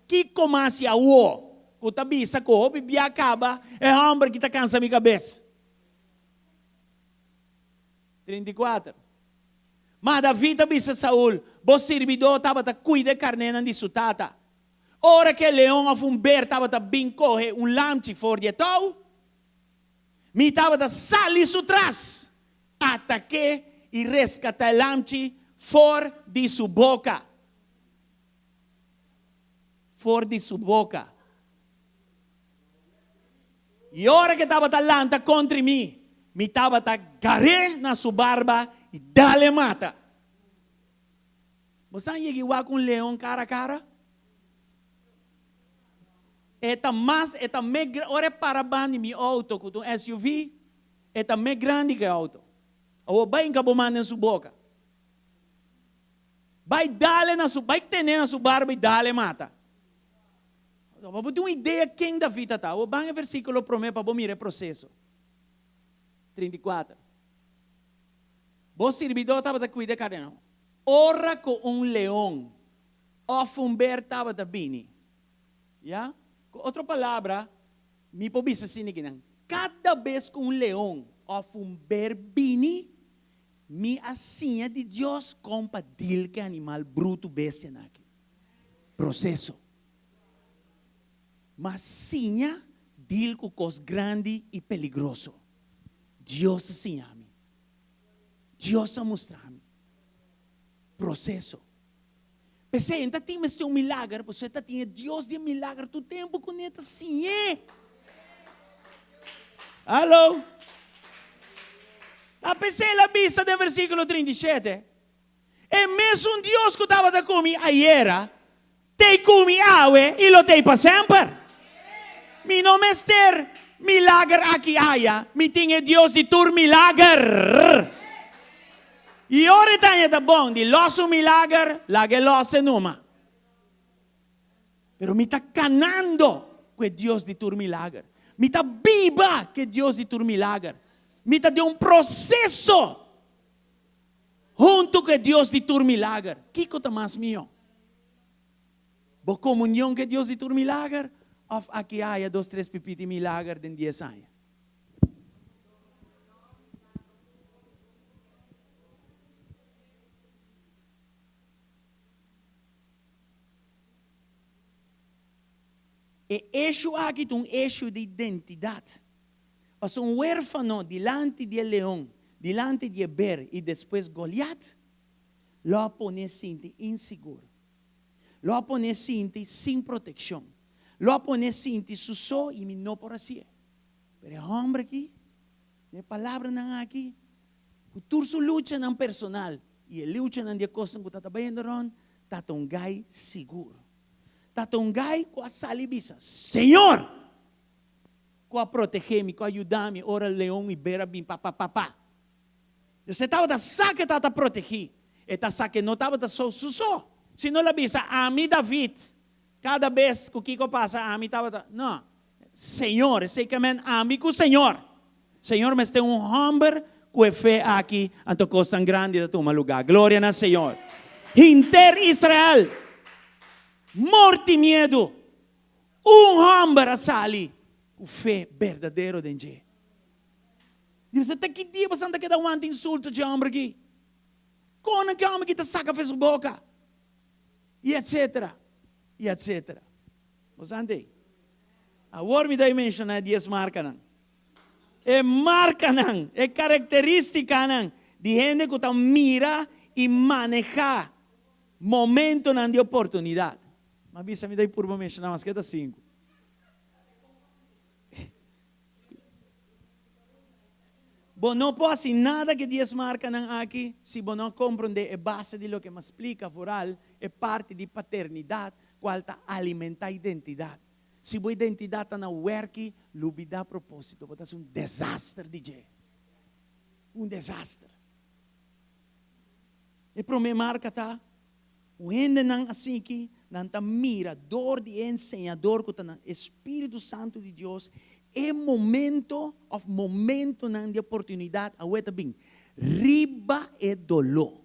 Que comece a o. O tabisa ko, o bibia acaba, é homem que está cansa minha cabeça. 34. Mas Davi tabisa Saul, o servidor estava a cuidar carne de sua tata. Ora que leão a fumber estava a bem correr lamchi fora de tal, me estava a salir su trás, ataque e rescatar lamchi fora de sua boca. Fora de sua boca. E a hora que estava talanta contra mim, me estava a garrer na sua barba e dá-lhe mata. Você chegou com um leão cara a cara? Eta mais ora para bani mi auto com um SUV, eta mais grande que o auto. Ou vai encabomar na sua boca. Vai dar-lhe na sua, vai ter na sua barba e dá-lhe mata. Vamos ter uma ideia quem David está. O bem versículo promete para mirar o processo. 34. O servidor estava a cuidar da carne. Ora com um leão. O fumber estava a bini. Já? Com outra palavra, me pobisa assim aqui. Cada vez que um leão o fumber bini, me assinha de Deus compadil que animal bruto bestia aqui. Processo. Mas sinha deal com coisas grandes e peligrosas. Deus ensinou-me. Deus mostrou-me. Processo. Pensei, ainda tem um milagre, você tinha Deus de milagre, tu tempo com ele assim, Alô? A pensei na Bíblia do versículo 37. É mesmo Deus que estava da comi ayer, te comi awe e lo te para sempre. Mi não é ter milagre aqui haya, mi tinha Deus de tur milagre. E ora está bom, de losso milagre, la que losse numa. Pero mi está canando que Deus de tur milagre. Mi está viva que Deus de tur milagre. Mi está de um processo junto com Deus de tur milagre. Que coisa mais mio? Bo comunhão que Deus de tur milagre, of aqui há 2, 3 pipiti milagre de 10 anos. E eixo aqui é um eixo de identidade. Mas um huérfano diante de leão, diante de Eber e depois Goliat, lo pone sinti inseguro. Lo pone sinti sem proteção. Lo pone sinti susó e me não por assim. Pero o homem aqui, a palavra não aqui, o turso luta não personal e ele luta não de coisa que está bem ron, está um gai seguro. Está um gai com a salibisa. Senhor, com a proteger-me, com a ajudar-me, ora leão e beira bem, papá. Você estava da saque para proteger. Eta saque não estava da só. Se não la bisa, a mim David, cada vez que o Kiko passa, a mim estava não. Senhor, sei que a mim com o Senhor. Senhor, mas tem um homem que fé aqui, ante coisa tão grande da tua lugar. Glória ao Senhor. Inter Israel, morte e medo. Homem a sali, com fé verdadeiro de Deus. Diz, até que dia você anda que dá um insulto de homem aqui? Como que homem que te saca fez boca? E etc. E etc. Você anda aí? A word me dá mencionar 10 marcas não. É marca não, é característica não de gente que está mira e manejar momento não de oportunidade. Mas bisa me dá por mencionar mas que dá 5. Bom, não pode ser nada que Deus marca aqui, se você não compreender a base de lo que me explica foral, é parte de paternidade, qual está alimentar a identidade. Se a identidade está na work, não dá propósito, vai ser um desastre, DJ. Um desastre. E para mim marca tá, o ende não assim que, não está mirador de ensinador, que está no Espírito Santo de Deus, é momento de oportunidade, aguenta bem, riba é dolor.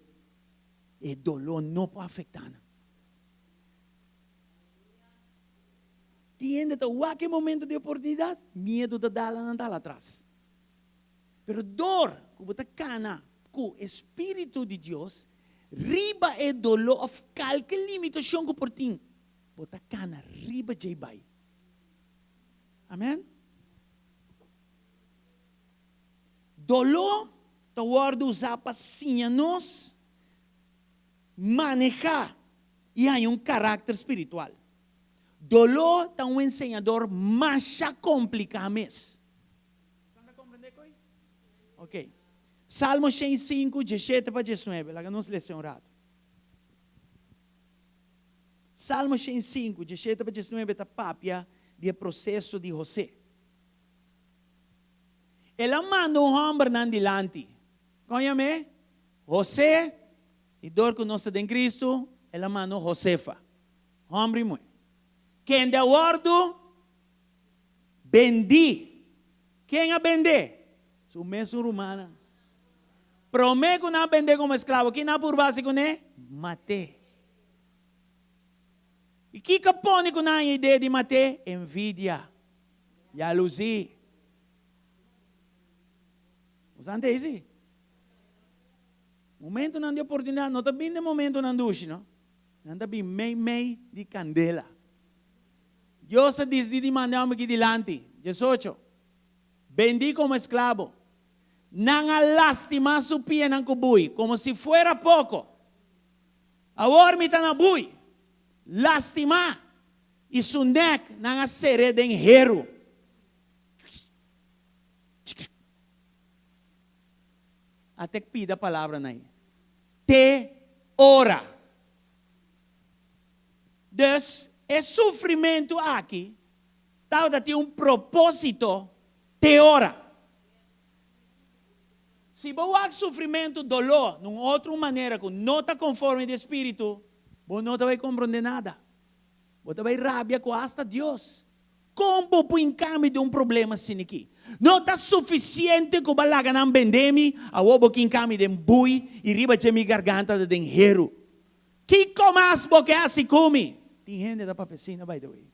E dolor não pode afetar. Tiende a que momento de oportunidade, medo de dar lá atrás. Pero dor, que você cana, com o Espírito de Deus, riba é dolor, of qualquer limitação que por ti, você cana, riba de vai. Amém? Dolor, está word usar para nos manejar e há um caráter espiritual. Dolor está um ensinador mais complicado mesmo. Você compreende coisa? Ok. Salmo 105, 17 para 19. Lá que nós lemos um rato. Salmo 105, 17 para 19 está papia de processo de José. Ela manda homem nan dilante. Conhece? José, e dor que nós temos em Cristo, ela manda Josefa. Homem muito. Quem de acordo, bendi. Quem a vender? Su mesmo romana. Promete que não vender como escravo. Quem não por básico, né? Mate. E que capone que não há ideia de mate? Envidia. Jalusia. Você entende? Momento não de oportunidade, não está bem de momento não duche, não? Não está bem meio de candela. Deus diz de mandar-me aqui delante. 18. Vendí como esclavo. Nanga lástima su pie ng kubuy, como si fuera poco. Awar mi tanabuy. Lástima. E su neck nanga sere den hero. Até que pida a palavra na aí. Te ora. Dus, é sofrimento aqui. Tal da tem propósito. Te ora. Se você há sofrimento, dolor, de outra maneira, que não está conforme ao Espírito, você não vai compreender nada. Você vai rabia com hasta Deus. Como por caminho de problema assim aqui? Não está suficiente que balaga não vendeme, a obo que caminho de bui e riba de minha garganta de dinheiro. Que comas porque assim come? Tem gente da papecina, by the way.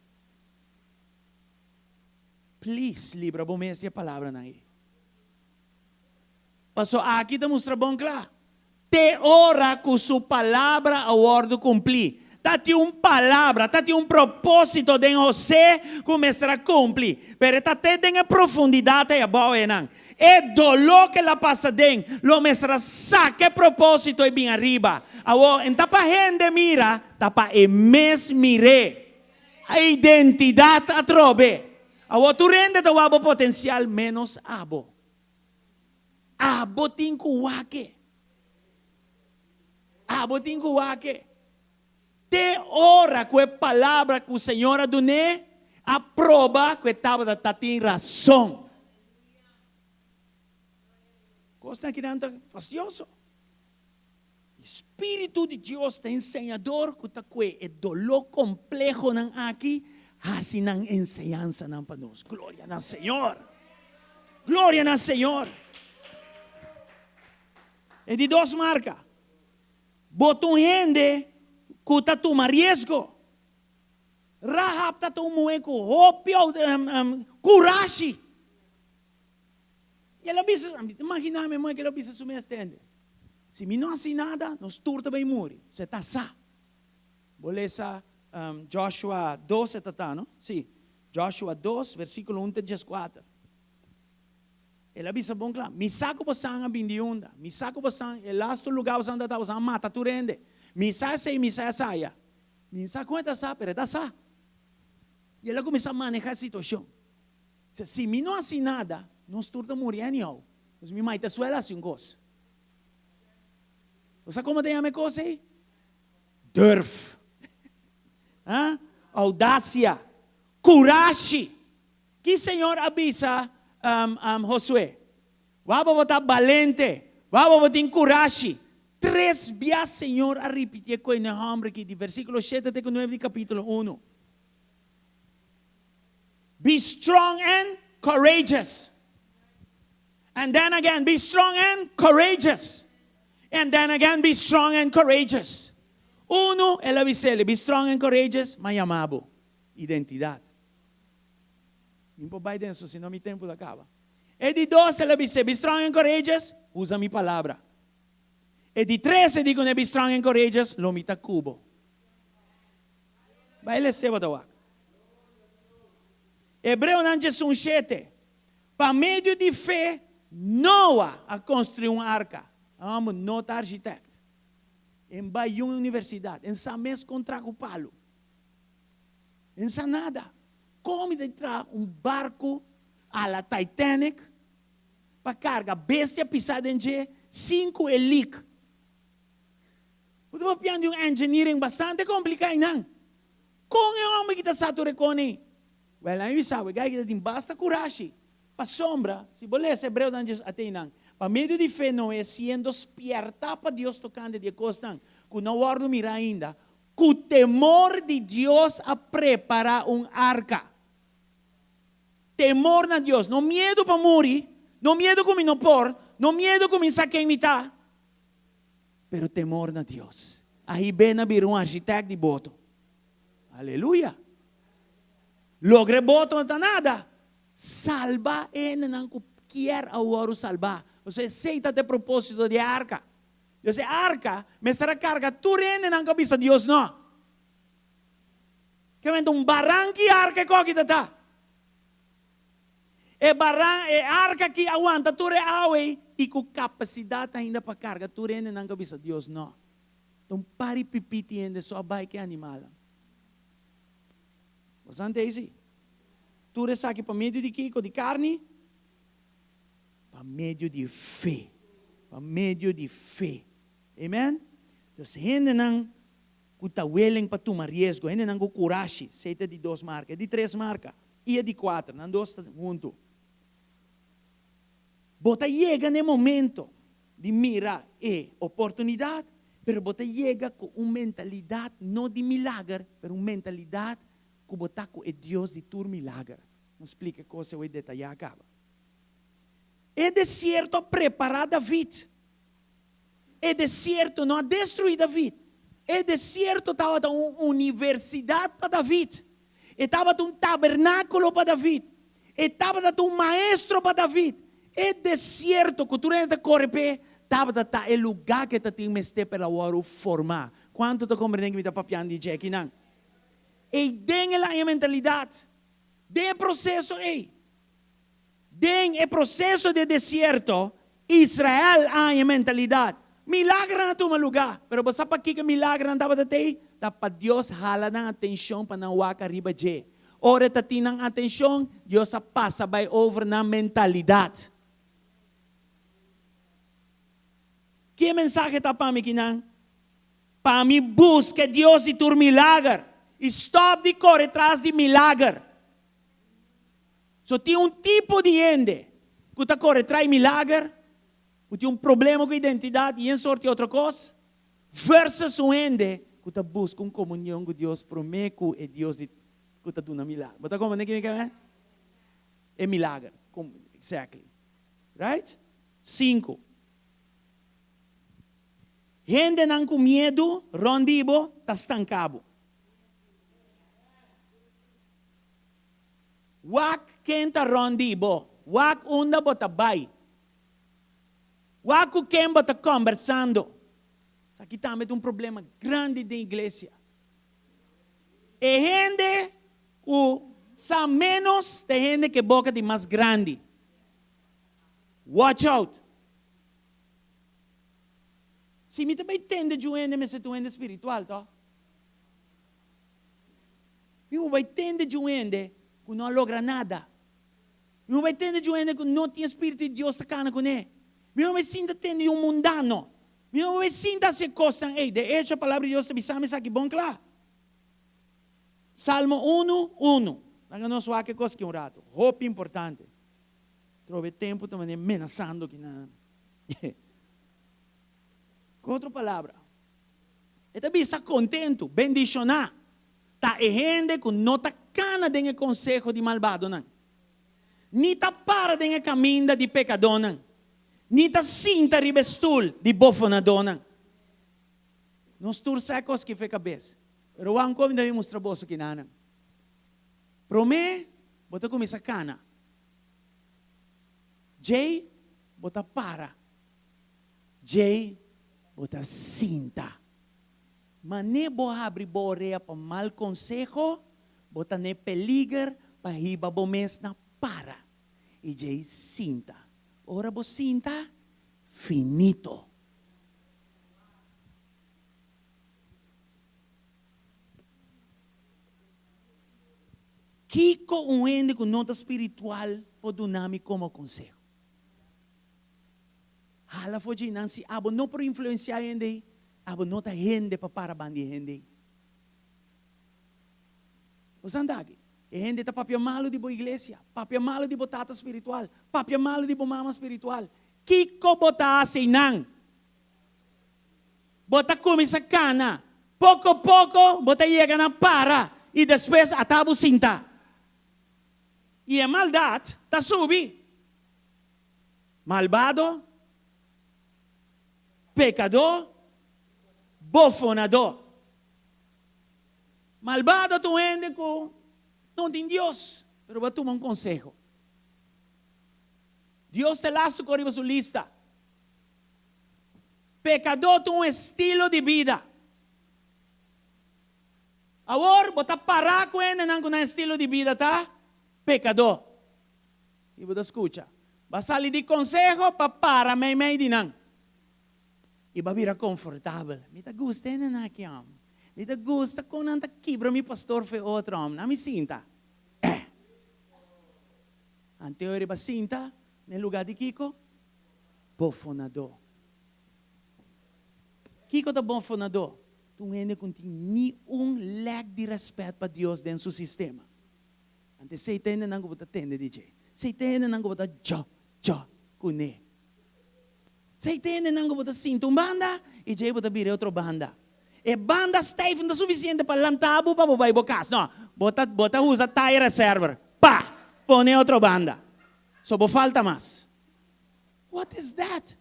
Please, libra, bom essa palavra aí. Pastor, aqui te mostra bom claro. Te ora com sua palavra a ordem cumprir. Tati palavra, tati propósito de você começar a cumprir. Pero tate tem a profundidade e boa não. É dolor que la passa dentro. Lo mestra saque propósito e bem arriba. Awo, en tapa gente mira, tapa emes mire. A identidade a trobe. Awo, tu rende te wabo potencial menos abo. Abo tinku wake. Abo tinku wake. Te ora com a palavra que o Senhor adune, aprova que estava da tem razão. Costa que não está fastidioso. Espírito de Deus está ensinador que está com o dolor complexo não aqui, assim não ensinança não para nós. Glória ao Senhor. Glória ao Senhor. É de duas marcas. Botam gente que toma risco. Rahab tomou com hópio, coragem. E ela disse, imagina-me, mãe, que ela disse, se me estende. Se me não assim nada, nós turta bem morrer. Você está sá. Bolesa Joshua 2, está, não? Sim. Joshua 2, versículo 1 a 4. Ela disse, bom, claro, me saco você a bindiunda. Me saco você, o lasto lugar você anda, você mata, tu rende. Misa saia. Misa conta sa, pero está sa. E ela começa a manejar a situação. Se me não assim nada, nós turta morrendo. Mas me mãe te suela assim gosto. Você como te chama coisa aí? Durf. Audácia. Coragem. Que Senhor avisa Josué? Vamos botar valente. Vamos botar coragem. 3 vezes, Senhor, a repetir com o nome aqui, de versículo 7 até 9 de capítulo 1. Be strong and courageous. And then again, be strong and courageous. And then again, be strong and courageous. 1, ela dice, be strong and courageous, mas amabo. Identidade. Não pode vai denso, senão meu tempo acaba. E de 2, ela dice, be strong and courageous, usa minha palavra. E di 3 dicono be strong and courageous, lo mita cubo. Vai le seba tawak. Hebreu não Jesus 7. Para meio de fé, Noah a construir uma arca. Vamos nota arquiteto. Em Bayum Universidade, em Sames contra o palo. Em Sanada. Como entrar barco a la Titanic para carga bestia pisada em 5 helic. Você vai um engineering bastante complicado, não? Como é o homem que está saturado com ele? Well, aí sabe, que tem basta coragem. Para sombra, se você hebreu não até não. Para meio de fé não é sendo despierta para Deus tocando de costa. Que não guardo mirar ainda. Com o temor de Deus a preparar arca. Temor na Deus, não medo para morrer, não medo como não por, não medo como saque em mitad. Pero temor na Deus. Aí bem na vir arquiteto de boto. Aleluia. Logre boto não está nada. Salva é não quer agora salvar. Você aceita de propósito de arca. Você arca, me será carga, tu rende não cabeça Deus não. Que vem barranco e arca que está. E arca que aguanta, tu reawe, e com capacidade ainda para carga, tu rende na cabeça, Deus não. Então pare pipiti ainda só vai que animal. Você entende? Tu ressaque para meio de Kiko, de carne, para meio de fé. Para meio de fé. Amen? Então, ainda não está willing para tomar risco, ainda não com coragem, seita de 2 marcas, de 3 marcas, e de 4, não 2 juntos. Bota chega no momento de mirar a oportunidade, mas bota chega com uma mentalidade não de milagre, mas uma mentalidade que bota com o Deus de tur milagre. Não explica coisa, eu vou detalhar acaba. É deserto preparar David. É deserto não destruir David. É deserto estava uma universidade para David. Estava um tabernáculo para David. Estava um maestro para David. É deserto que tu ainda corre pé, estava o lugar que tu tem que estar para o formar. Quanto tu compreende que me está papiando de Jackie não? E tem a mentalidade. Tem o processo aí. Tem o processo de deserto. Israel há a mentalidade. Milagre não toma lugar. Pero você para que milagre não estava aí? Tá para Deus hala na atenção para não waka riba de. Ora tá tinang atenção, Deus passa by over na mentalidade. Que mensagem está para mim, Kinang? Para mim, busca Deus e tu milagre. Stop de correr atrás de milagre. So, tem tipo de gente que está correndo atrás de milagre, que tem problema com identidade e em sorte outra coisa, versus um gente que está buscando comunhão com Deus, promete que é Deus que está dando milagre. Você compreende o que é? É milagre. Exactly. Right? 5. Gente não com medo, rondibo, está estancado. Wak quem está rondibo, wak onda bota bai. Wak com quem bota conversando. Aqui também tem problema grande da igreja. E gente que sabe menos de gente que boca de mais grande. Watch out. Se me também entende de gente, mas tu ende espiritual, tá? Eu vai entender de gente que não logra nada. Eu vai entender de gente que não tem espírito de Deus tacana com ele. Eu vai sinta tendo um mundano. Eu vai sinta se coisa, ei, de hecho a palavra de Deus te bisame aqui bom claro. Salmo 1:1. Nós não só que coisa que rato. Hope importante. Trove tempo também ameaçando que não. Com outra palavra, e também está contento, bendicionar. Está gente que não está cana de consejo de malvado, não. Nem está para de caminho de pecador, não. Nem está cinta ribestul de bofonador, não. Nós tursa coisas que foi cabeça. Pero ang como deve mostrar bolso que não. Promê, bota começa cana. Jay, bota para. Jay, bota cinta. Mas nem boa abrir boreia para mal consejo, bota ne peligro para riba bomes na para. E jay cinta. Ora bo cinta, finito. Kiko um ende com nota espiritual pode dar-me como consejo. Hala foi de Nancy, abo não por influenciar gente, abo não tá gente para bandir gente. Você anda aqui, gente tá papel malo de boa igreja, papel malo de botata espiritual, papel malo de boa mama espiritual. Kiko bota assim não? Bota começa cana, pouco a pouco bota chega na para e depois atabo cinta. E a maldade tá subi. Malvado, pecador, bofonador. Malvado tu ende com não tem Deus, pero vai tomar consejo. Deus te lastra com sua lista. Pecador tem estilo de vida. Agora, bota parar com ele não com estilo de vida, tá? Pecador. E você escuta. Vai sair de consejo para me dinang. E vai virar confortável. Me tá gostando na aqui, me tá gusta quando anda quebra mi pastor foi outro homem. Não me sinta. Anterior ba sinta, no lugar de Kiko, bofonador. Kiko tá bofonador. Tu ainda continua lack de respeito para Deus dentro do seu sistema. Ante sei tende não vou atender DJ. Sei tende não vou já kune. Sei tende não vou sinto banda e já vou vir outra banda. E banda está não suficiente para lantabo para bobai bocas. Não, bota usa tire server. Pa, põe outra banda. Só falta mais. What is that?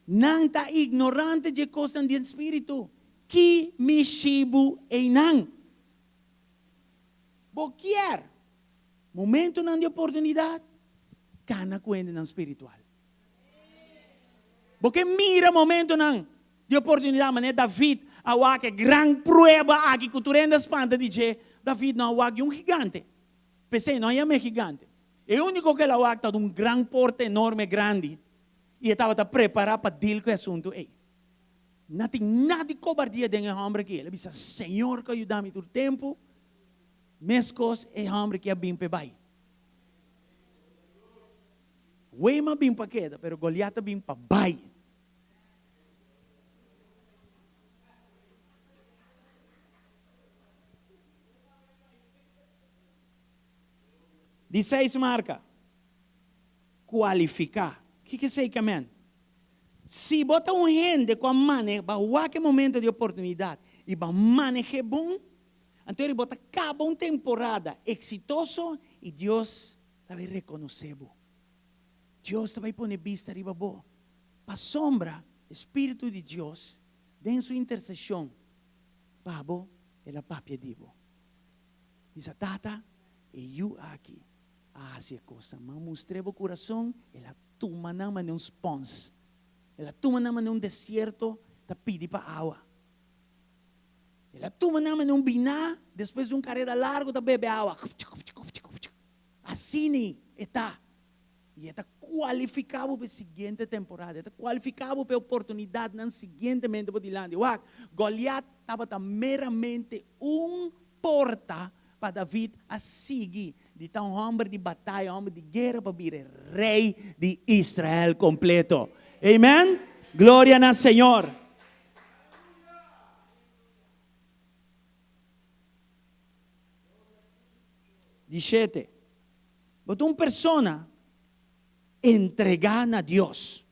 Nang ta ignorante de coisas do espírito. Que me chibu e nang. Boquier. Momento não de oportunidade. Cana cuende não espiritual. Porque mira momento não de oportunidade. Mané David awak gran prueba aqui culturando espanta dice David não awak um gigante. Pensei não é gigante. É o único que ele awak tá um gran porte enorme grande. E estava preparado para deal com o assunto. Não tem nada de cobardia dentro do homem aqui. Ele disse, Senhor, que ajuda-me todo tempo. Mescos é homem que é bem para baixo. Uema bem para queda, pero Goliata bem para baixo. Diz isso, marca. Qualificar. O que sei que amém? Se bota gente com a mane, vai que momento de oportunidade e vai manejar bom, então ele bota acaba uma temporada exitoso e Deus vai reconhecer. Deus vai pôr vista riba bo. Para sombra, Espírito de Deus, dentro sua intercessão, babo, ela papia dibo. Diz a tata, e eu aqui, se a coisa, mas mostrei o coração, ela toma na mão um spons. Ela toma na mão um deserto, tá pedi para água. Ela toma na mão um biná, depois de carreira largo, tá bebe água. Assim está. E está qualificado para a seguinte temporada. Está qualificado para a oportunidade na seguinte mente por dilante. Goliat estava meramente porta para David a seguir. De tão homem de batalha, homem de guerra para vir rei de Israel completo. Amém? Glória ao Senhor. Dizete, botou uma persona entregar a Deus.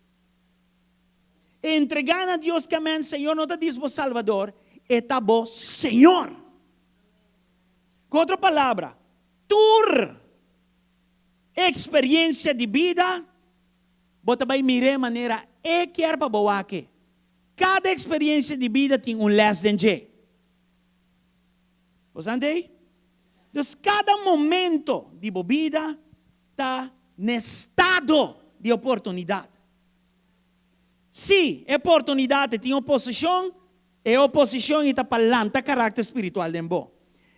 Entregar a Deus que amém, Senhor, não te diz vos Salvador, está vos Senhor. Com outra palavra, tua experiência de vida, você vai mirar maneira que é para boa que. Cada experiência de vida tem less than J. Você entende? Então, cada momento de vida está no estado de oportunidade. Se a oportunidade tem oposição, a oposição está falando o caráter espiritual de você.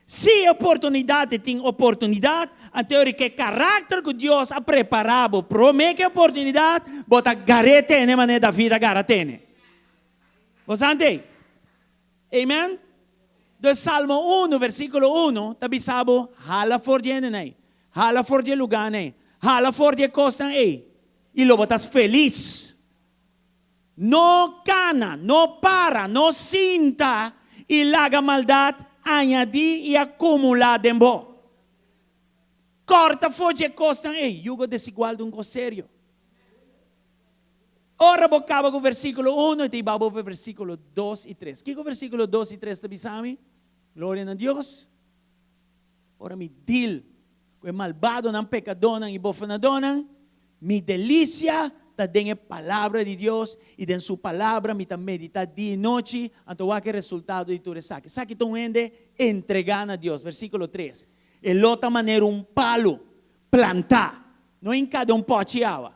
Se a oportunidade tem oportunidade, a teoria que caráter que Deus ha preparado para me que oportunidade, bota garete na maneira da vida garatene. Você entende? Amém? Do Salmo 1, versículo 1, tabi sabo, hala for jenenay, hala for je luganay, hala for je costa e lo botas feliz. No cana, no para, no sinta y laga maldad, añadi y acumula dembo. Corta for je costa e yugo desigual de un serio. Ora bocava com o versículo 1 e te babo com o versículo 2 e 3. Que é o versículo 2 e 3 tabi sami? Glória a Deus. Ora mi dil, com o malvado não pecador e bofanador, mi delícia está dentro a palavra de Deus e dentro sua palavra me está meditar dia e noite, então o que resultado de tudo isso. Sabe que ende entregar a Deus. Versículo 3. E outra maneira palo, plantar, não em cada pote de água,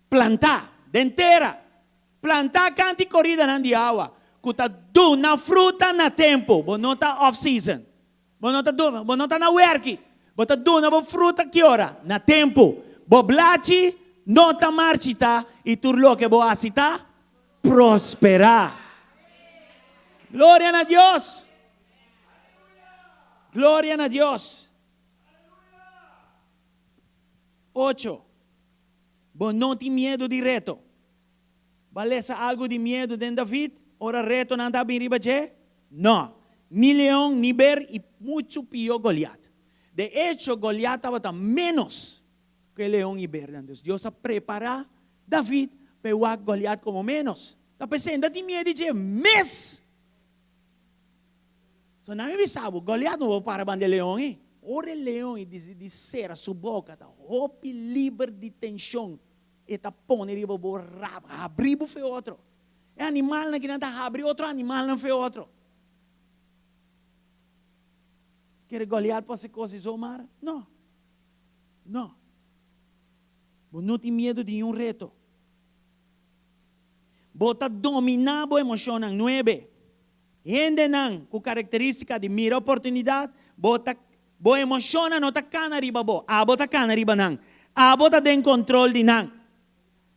plantar, dentera, plantar cante corrida na de água. Kuta do na fruta na tempo, bo não tá off season. Bo não tá na werki. Bo tá dona bo fruta que hora? Na tempo. Bo blachi, não tá marchita, e turlo que bo asita, prosperar. Glória a Deus. Glória a Deus. 8. Bo não tem medo de reto. Balesa algo de medo de David? Ora reto não está bem riba de? Não. Ni leão, ni ber e muito pior Goliat. De hecho, Goliat estava menos que leão e ber. Deus a preparar David para o Goliat como menos. Está pensando, tem medo de mes. So, não me sabe, Goliat não vai para de leão. Ora leão e de cera sua boca, tá roupa livre de tensão. E tá pondo riba bo rabo, abrir bo foi outro. É animal na que não tá abrir outro animal não foi outro. Quer Goliat para ser coisas Omar? Não. Não. Você não tem medo de um reto. Você dominar a emoção ng 9. Hindi nang com característica de mira oportunidade, você emociona não tá cana riba bo. Abo tá cana riba nang. Abo tá den control de nang.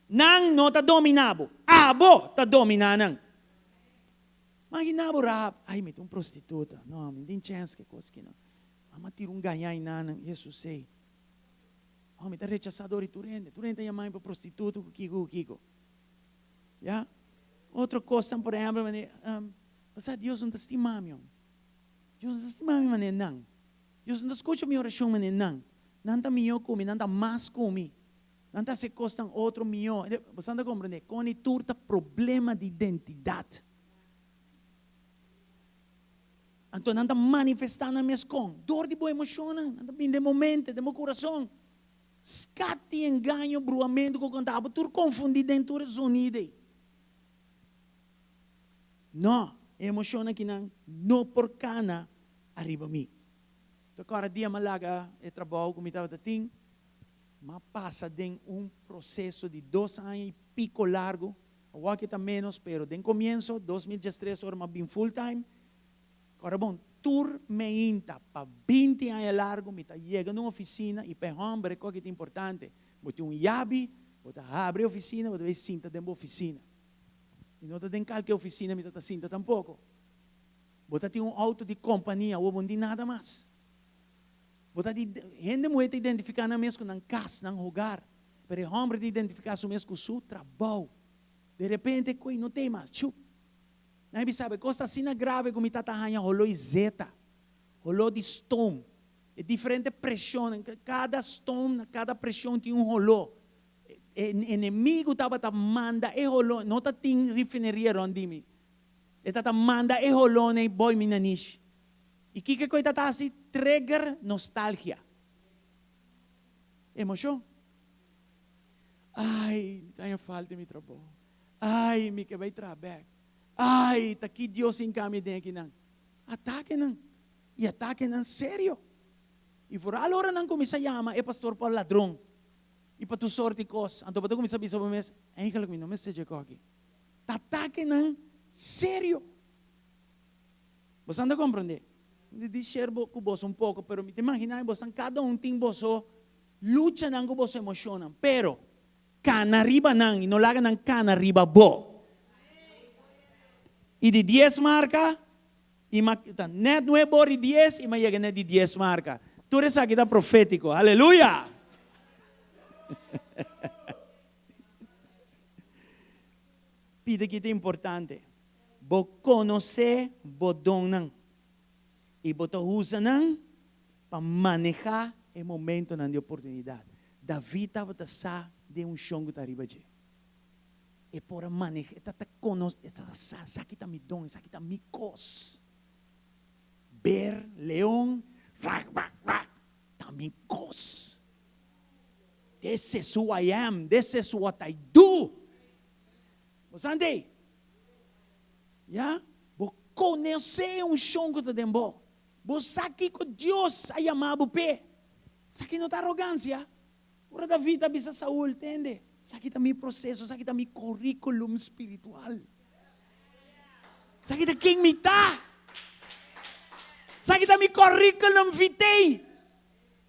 Nang não tá dominado. Abo tá dominando. Imaginabo Rahab, ai, me tem prostituta. Não, me tem chance que coisa que não. Ama tira ganhar na Jesus sei. Oh, me tá rechazador e turente a mãe para prostituta, kiko. Ya? Outra coisa, por exemplo, Deus não te estima, meu. Deus não te estima, meu, não. Deus não escuta minha oração, meu, não. Não tá melhor comigo, não tá mais comigo. Não está se costam outro milhão. Você não compreende? Com isso, turta problema de identidade. Então, não está manifestando a minha escom. Dor de boa emoção, não está bem de momento, de meu coração. Scatti engano, bruamento com o contava. Tu confundido dentro do sonido. Não, emoção aqui não por cana arriba a mim. Então, cada dia malaga, trabalho, como estava assim. Mas passa de processo de 2 anos e pico largo, o que está menos, pero de comienzo, 2013, hora mais bem full time. Agora, bom, tour me inta, para 20 anos largo, me está chegando uma oficina, e para homem, coisa que é importante, bote yabi, bote abre a oficina, bote ver cinta dentro da oficina. E não tem qualquer oficina, me está cinta tampouco. Bote ter auto de companhia, ou não tem nada mais. Gente muito identificar na mesmo com casa, no lugar. Pero o homem de identificar o mesmo com o seu trabalho. De repente, coi não tem mais. Chup. Não sabe, coisa assim grave como está tahanha, rolou zeta, rolou de stone. É diferente pressão. Cada stone, cada pressão tem rolô. Inimigo estava manda e rolô. Não está tem refineria rondimi. Está manda e rolô nem boy minanish. E que coisa está assim? Trigger nostalgia. Emoção. Ai, tenho falta de meu trabalho. Ai, me que vai trabalhar. Ai, tá aqui Deus em caminho daqui não. Ataque não. E ataque não sério. E por a hora não começa a chamar, é pastor para ladrão. E para tu sorte coisa. Então, para tu começar a pensar, é que não me seja aqui. Ataque não sério. Você anda a compreender? De share com você pouco, pero me imaginar você cada tem você luta não com você emocionam, pero cana riba não e não larga não cana riba bo. E de 10 marca e net não é bom de 10 e mas chega de 10 marca. Tudo isso aqui está profético. Aleluia. Pide que é importante. Bo conhecer bo dom não. E você usa para manejar o momento de oportunidade. David estava de chão que arriba de. E por manejar, está conosco, aqui está meu dom, aqui está minha cos. Ber, leão, está minha cos. This is who I am, this is what I do. Você entende? Já? Você conhecer chão que está dentro. Você aqui com Deus a chamar o pé. Isso aqui não está arrogância. Ora da vida bisa saúde, entende? Isso aqui está meu processo, isso aqui está meu currículo espiritual. Isso aqui está quem me está. Sakit mi curriculum vitae.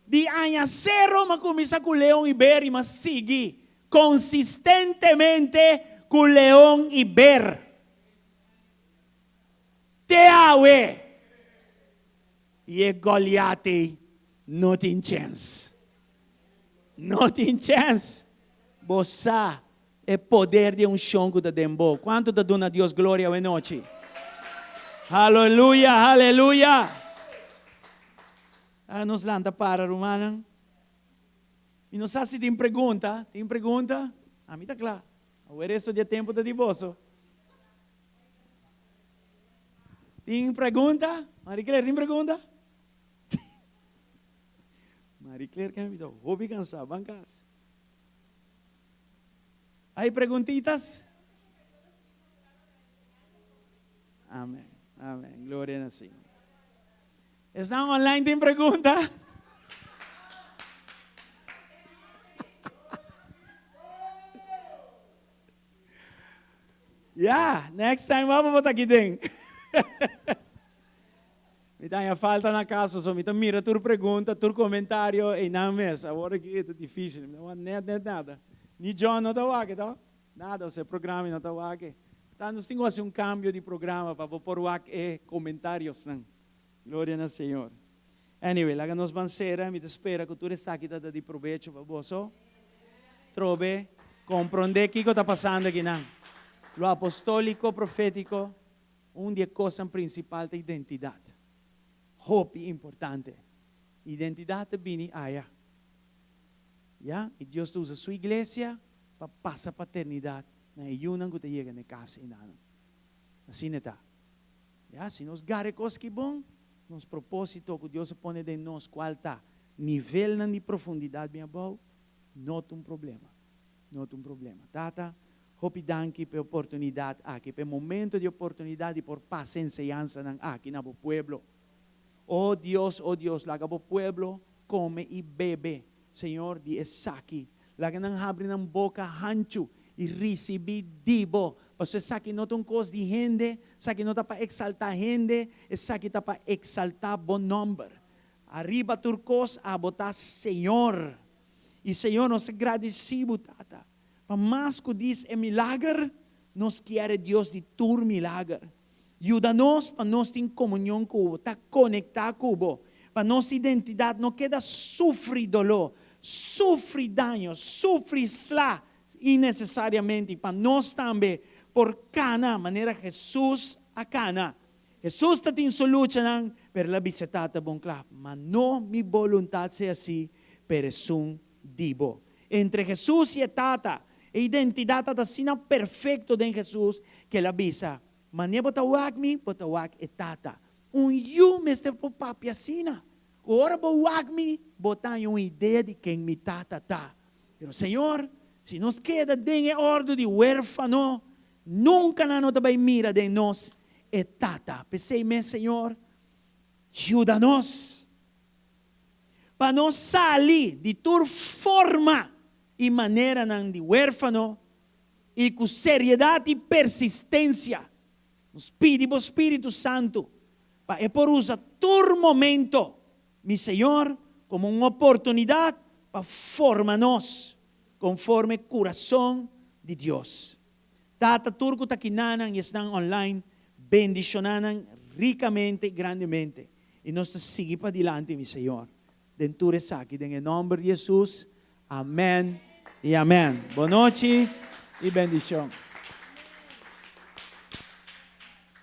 Di anya zero makumisa ku Leong Iber, mas sigi consistentemente ku Leong Iber. Teawe. Ye Goliate, not in chance. Not in chance. Bossa é poder de chongo da dembo. Quanto da dona Deus glória hoje noite? Aleluia, aleluia. Nos lanta para Romana. E não sabe se tem pergunta. Tem pergunta? A mim está claro. O resto de tempo da diboso. Tem pergunta? Marie Claire, tem pergunta? Marie Claire, que me deu? Vou cansar, bancas. Hay preguntitas? Amém. Amém. Glória a Senhor. Estão online? Tem pergunta? Yeah, next time vamos botar aqui dentro. Me dá falta na casa, só me mira tua pergunta, tua comentário e na mesa. Agora que é difícil, não há nada. Ni John não está aqui, tá? Nada, o programa não está aqui. Então, nós temos que fazer cambio de programa para pôr aqui comentários. Não? Glória ao Senhor. Anyway, lá que nós vamos ser, me espera que tu esteja aqui de proveito para você. Trobe, compreender o que está passando aqui. Não? O apostólico, profético, uma coisa principal é a identidade. Hope importante. Identidade vem aí. Yeah? E Deus usa a sua igreja para passar a paternidade. Na iunan que te chega na casa inano. Assim está. Yeah? Se nós gare coisas que bom, nos propósito que Deus põe de nós, qual está nível de profundidade bem bom, não tem problema. Não tem problema. Tata, hope danke pela oportunidade aqui, pelo momento de oportunidade por paz e enseñança aqui no pueblo. Oh Deus, lá que o pueblo come e bebe. Senhor, de esaki. Lá que não abre na boca hancho e receber dibo. Porque esaki não tem coisa de gente, esaki não está para exaltar gente, esaki está para exaltar bom nome. Arriba turcos a botar Senhor. E Senhor, nós agradecemos, tata. Para mais que diz é milagre, nós queremos Deus de tur milagre. Ajuda-nos para nós ter comunhão com o, estar conectado com o. Para nossa identidade não queda sofrer dolor, sofrer daño, sofrer slá innecessariamente. Para nós também, por cana, maneira Jesus a cana. Jesus está tem solução para a visitada bom claro. Mas não minha vontade seja assim, para um dibo. Entre Jesus e a tata, a identidade está assim perfeita em Jesus, que ela avisa. Mas não botawag e tata. You, Mr. Papi, assim. Ora, botawag me, botar uma ideia de quem me tata tá. Pero, Senhor, se nos queda em ordem de huérfano, nunca não vai mira de nós e tata. Pensei-me, Senhor, ajuda-nos. Para nós sair de tua forma e maneira de huérfano e com seriedade e persistência. Nos pedimos o Espírito Santo para por usar todo momento, meu Senhor, como uma oportunidade para formar-nos conforme o coração de Deus. Tata turco taquinanan e estão online, bendicionanan ricamente e grandemente. E nós seguimos para adiante, meu Senhor. Denture aqui, em nome de Jesus. Amém e amém. Boa noite e bendição.